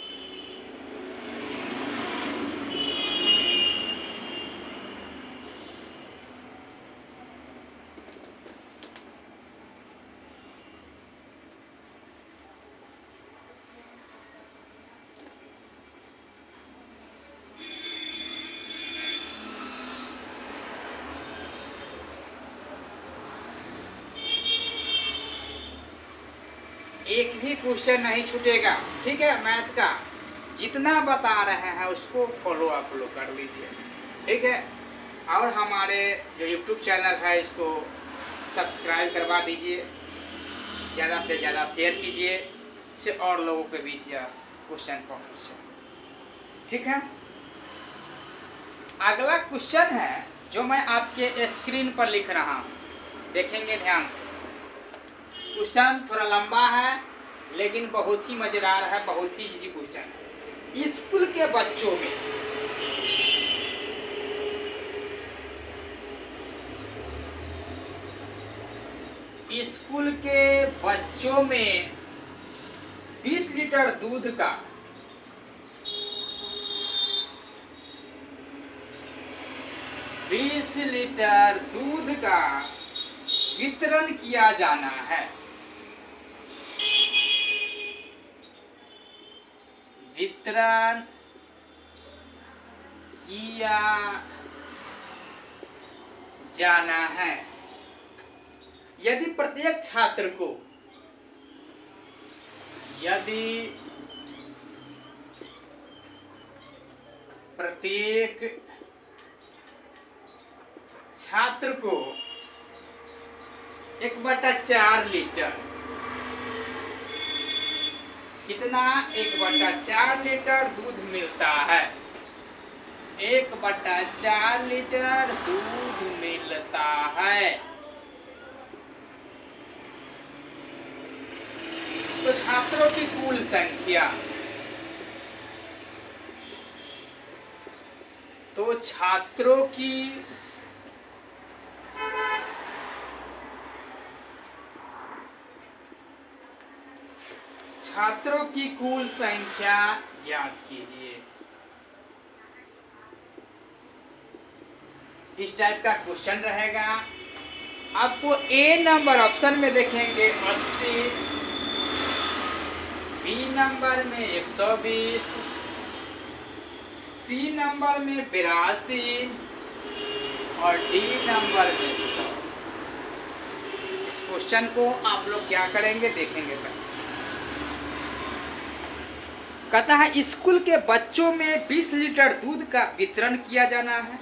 S1: एक भी क्वेश्चन नहीं छूटेगा, ठीक है। मैथ का जितना बता रहे हैं उसको फॉलो आप लोग कर लीजिए, ठीक है। और हमारे जो यूट्यूब चैनल है इसको सब्सक्राइब करवा दीजिए, ज़्यादा से ज़्यादा शेयर कीजिए, इससे और लोगों के बीच यह क्वेश्चन पहुँचे, ठीक है। अगला क्वेश्चन है जो मैं आपके स्क्रीन पर लिख रहा हूँ, देखेंगे ध्यान से। क्वेश्चन थोड़ा लंबा है लेकिन बहुत ही मजेदार है, बहुत ही इजी क्वेश्चन है। स्कूल के बच्चों में स्कूल के बच्चों में 20 लीटर दूध का 20 लीटर दूध का वितरण किया जाना है। वितरण किया जाना है यदि प्रत्येक छात्र को प्रत्येक छात्र को 1/4 लीटर, कितना 1/4 लीटर दूध मिलता है। 1/4 लीटर दूध मिलता है, तो छात्रों की कुल संख्या, तो छात्रों की कुल संख्या ज्ञात कीजिए। इस टाइप का क्वेश्चन रहेगा। आपको ए नंबर ऑप्शन में देखेंगे 80, बी नंबर में 120, सी नंबर में 82 और डी नंबर में 100। इस क्वेश्चन को आप लोग क्या करेंगे देखेंगे पहले। कहता है स्कूल के बच्चों में 20 लीटर दूध का वितरण किया जाना है।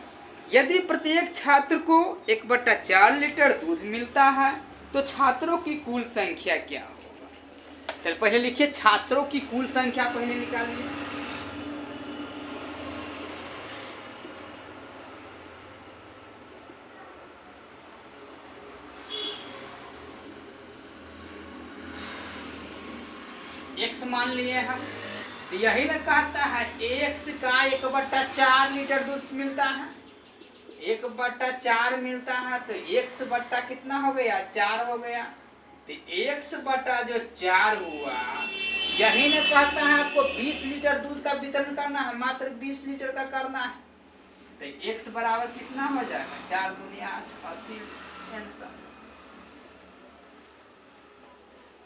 S1: यदि प्रत्येक छात्र को 1/4 लीटर दूध मिलता है तो छात्रों की कुल संख्या क्या होगा। चल पहले लिखिए, छात्रों की कुल संख्या पहले निकालिए। x मान लिए हम, यही ना कहता है x का 1/4 लीटर दूध मिलता है, 1/4 मिलता है तो x बट्टा कितना हो गया 4 हो गया। तो x बटा जो 4 हुआ यही न कहता है आपको 20 लीटर दूध का वितरण करना है, मात्र 20 लीटर का करना है। तो x बराबर कितना हो जाएगा, 4 दूनी 8, 80 आंसर।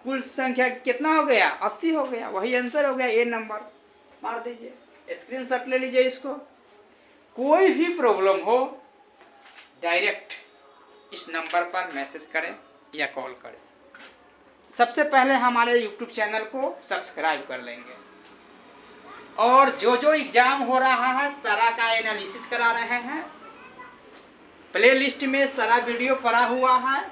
S1: कुल संख्या कितना हो गया, 80 हो गया, वही आंसर हो गया, ए नंबर मार दीजिए, स्क्रीनशॉट ले लीजिए इसको। कोई भी प्रॉब्लम हो डायरेक्ट इस नंबर पर मैसेज करें या कॉल करें। सबसे पहले हमारे YouTube चैनल को सब्सक्राइब कर लेंगे, और जो जो एग्जाम हो रहा है सारा का एनालिसिस करा रहे हैं, प्लेलिस्ट में सारा वीडियो पड़ा हुआ है,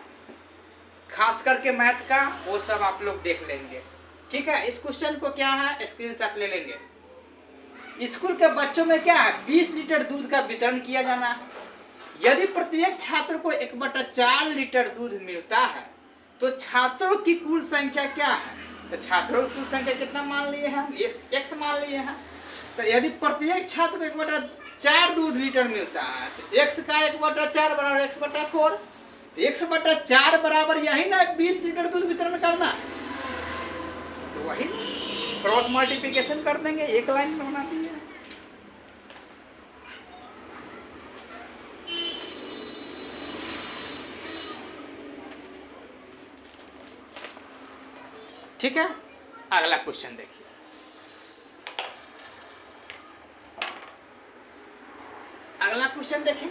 S1: खास करके मैथ का, वो सब आप लोग देख लेंगे। ठीक है, इस क्वेश्चन को क्या है स्क्रीनशॉट ले लेंगे। स्कूल के बच्चों में क्या है, 20 लीटर दूध का वितरण किया जाना है। यदि प्रत्येक छात्र को 1/4 लीटर दूध मिलता है तो छात्रों की कुल संख्या क्या है, तो छात्रों की कुल संख्या कितना मान लिए हैं, x मान लिए हैं। तो यदि प्रत्येक छात्र को 1/4 दूध लीटर मिलता है तो x का 1/4 बराबर x/4, तो 1/4 बराबर यही ना 20 लीटर दूध वितरण करना, तो वही क्रॉस मल्टीप्लिकेशन कर देंगे, एक लाइन में बना दिए। ठीक है, अगला क्वेश्चन देखिए। अगला क्वेश्चन देखें।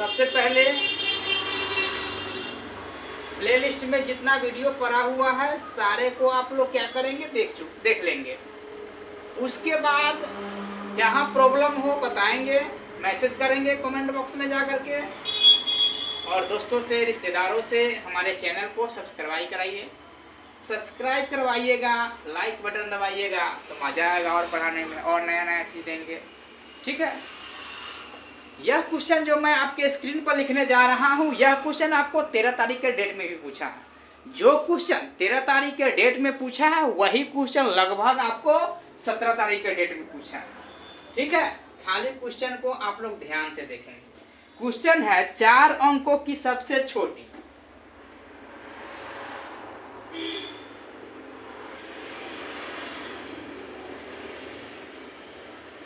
S1: सबसे पहले प्लेलिस्ट में जितना वीडियो पड़ा हुआ है सारे को आप लोग क्या करेंगे, देख लेंगे। उसके बाद जहां प्रॉब्लम हो बताएंगे, मैसेज करेंगे कमेंट बॉक्स में जा करके, और दोस्तों से रिश्तेदारों से हमारे चैनल को सब्सक्राइब कराइए। सब्सक्राइब करवाइएगा, लाइक बटन दबाइएगा तो मज़ा आएगा और पढ़ाने में, और नया नया चीज़ देंगे। ठीक है, यह क्वेश्चन जो मैं आपके स्क्रीन पर लिखने जा रहा हूं, यह क्वेश्चन आपको 13 तारीख के डेट में भी पूछा है। जो क्वेश्चन 13 तारीख के डेट में पूछा है वही क्वेश्चन लगभग आपको 17 तारीख के डेट में पूछा है। ठीक है, खाली क्वेश्चन को आप लोग ध्यान से देखेंगे। क्वेश्चन है 4 अंकों की सबसे छोटी,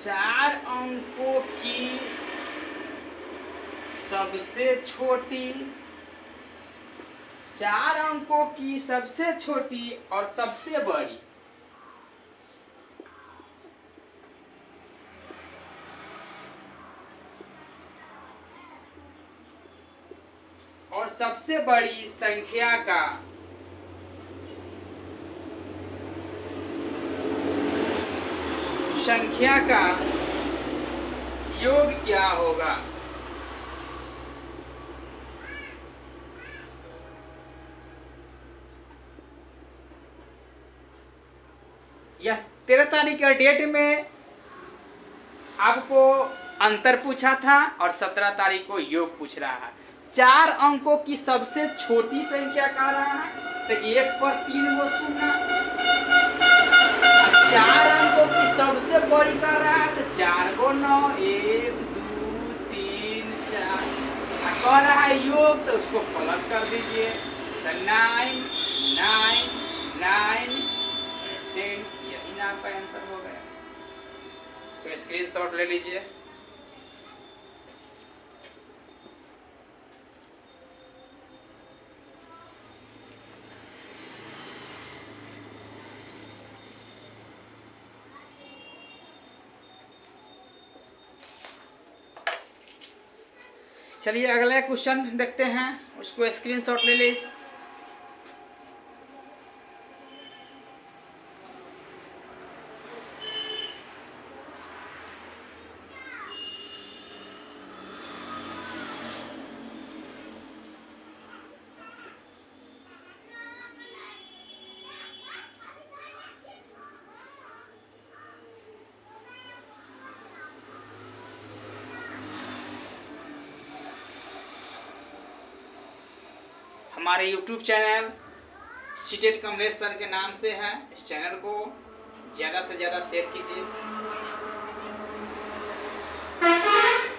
S1: चार अंकों की सबसे छोटी, 4 अंकों की सबसे छोटी और सबसे बड़ी, और सबसे बड़ी संख्या का योग क्या होगा। यह 13 तारीख के डेट में आपको अंतर पूछा था और 17 तारीख को योग पूछ रहा है। 4 अंकों की सबसे छोटी संख्या कह रहा है तो 1 पर 3 वो शून्य, 4 अंकों की सबसे बड़ी कह रहा है तो 4 को 9, 1 2 3 4, कह रहा है योग तो उसको प्लस कर दीजिए, तो 9 9 9 10, यही ना आपका आंसर हो गया। इसको स्क्रीनशॉट ले लीजिए। चलिए अगला क्वेश्चन देखते हैं, उसको स्क्रीनशॉट ले लीजिए। हमारे YouTube channel seated Kamlesh sir के नाम से है। इस चैनल को ज़्यादा से ज़्यादा शेयर कीजिए,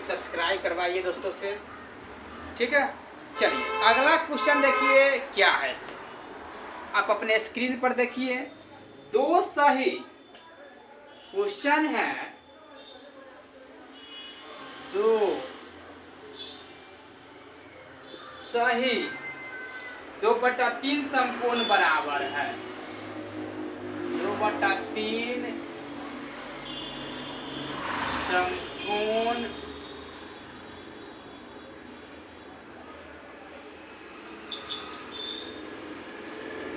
S1: सब्सक्राइब करवाइए दोस्तों से, ठीक है। चलिए अगला क्वेश्चन देखिए क्या है। आप अपने स्क्रीन पर देखिए, 2 सही क्वेश्चन है, 2 सही 2/3 संपूर्ण बराबर है। 2/3 संपूर्ण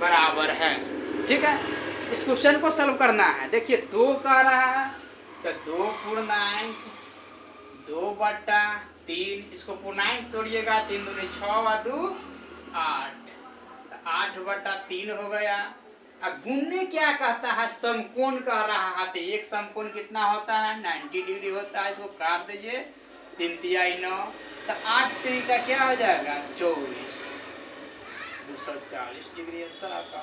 S1: बराबर है, ठीक है। इस क्वेश्चन को सॉल्व करना है। देखिए 2 कह रहा है तो 2 पूर्णांक 2/3, इसको पूर्णांक तोड़िएगा, 3 दूनी 6 और 2 8, 8/3 हो गया। अब गुणने क्या कहता है, समकोण कह रहा है, तो एक समकोण कितना होता है 90 डिग्री होता है। इसको काट दीजिए, 3 तिहाई 9, तो 8 3 का क्या हो जाएगा 24, 240 डिग्री आंसर आपका,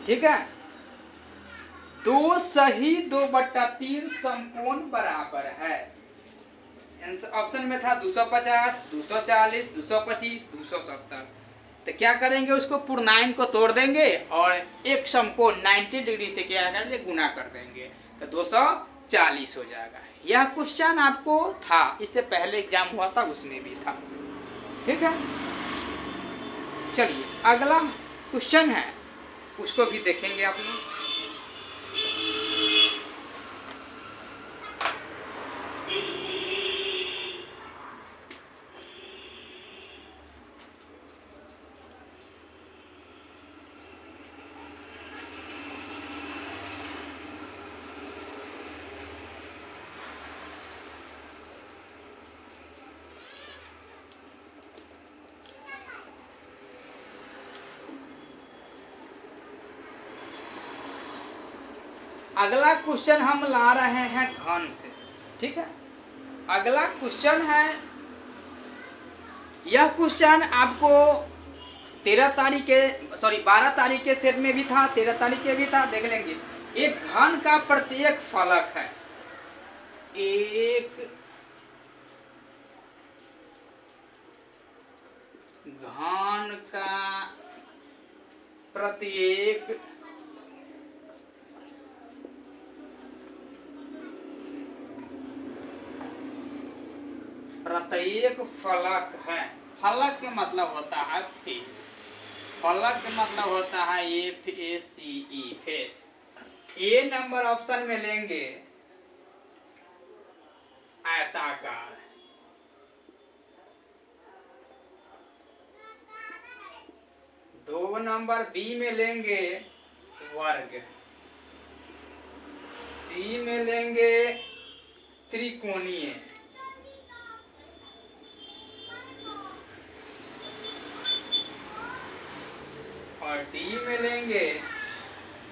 S1: ठीक है। 2 सही 2/3 संपूर्ण बराबर है। ऑप्शन में था 250, 240, 225, 270। तो क्या करेंगे, उसको पूर्णांक को तोड़ देंगे और एक समकोण 90 डिग्री से क्या करेंगे गुना कर देंगे, तो 240 हो जाएगा। यह क्वेश्चन आपको था, इससे पहले एग्जाम हुआ था उसमें भी था, ठीक है। चलिए अगला क्वेश्चन है, उसको भी देखेंगे आप लोग। अगला क्वेश्चन हम ला रहे हैं घन से, ठीक है। अगला क्वेश्चन है, यह क्वेश्चन आपको 12 तारीख के सेट में भी था, 13 तारीख के भी था, देख लेंगे। एक घन का प्रत्येक फलक है, एक घन का प्रत्येक फलक है। फलक के मतलब होता है फेस, फलक के मतलब होता है FACE, फेस। ए नंबर ऑप्शन में लेंगे आयताकार, 2 नंबर बी में लेंगे वर्ग, सी में लेंगे त्रिकोणीय, और डी में लेंगे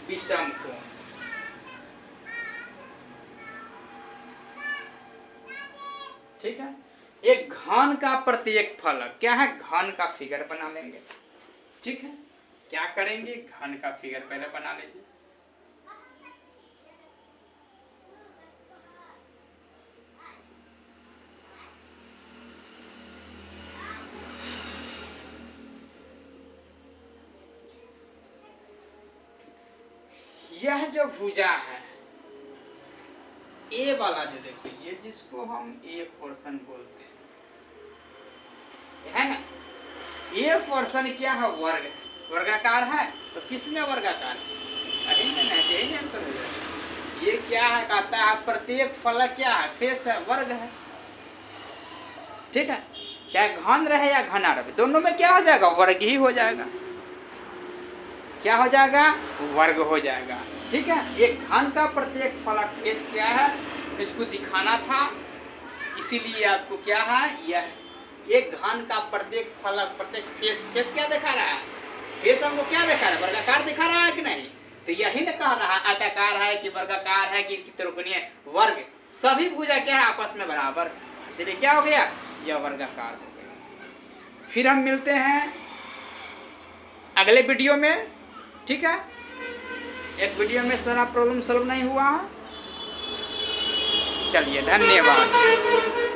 S1: विषम कोण। ठीक है। एक घन का प्रत्येक फलक क्या है, घन का फिगर बना लेंगे, ठीक है। क्या करेंगे, घन का फिगर पहले बना लीजिए। यह जो भुजा है ए वाला, जो देखिए ये जिसको हम ए पोर्शन बोलते हैं, है ना। ए पोर्शन क्या है, वर्ग, वर्गाकार है। तो किसमें वर्गाकार है, अरे यही आंसर हो जाएगा। ये क्या है, कहता है प्रत्येक फलक क्या है, फेस है, वर्ग है, ठीक है। चाहे घन रहे या घना रहे, दोनों में क्या हो जाएगा, वर्ग ही हो जाएगा। क्या हो जाएगा, वर्ग हो जाएगा, ठीक है। एक घन का प्रत्येक फलक फेस क्या है, इसको दिखाना था, इसीलिए आपको क्या है, यह एक घन का प्रत्येक फलक, प्रत्येक फेस, फेस क्या दिखा रहा है, फेस हमको क्या दिखा रहा है, वर्गाकार दिखा रहा है कि नहीं। तो यही न कह रहा है आयताकार है कि वर्गाकार है कि त्रिकोणीय, वर्ग, सभी भुजा क्या है आपस में बराबर, इसलिए क्या हो गया, यह वर्गाकार हो गया। फिर हम मिलते हैं अगले वीडियो में, ठीक है। एक वीडियो में सारा प्रॉब्लम सॉल्व नहीं हुआ है। चलिए, धन्यवाद।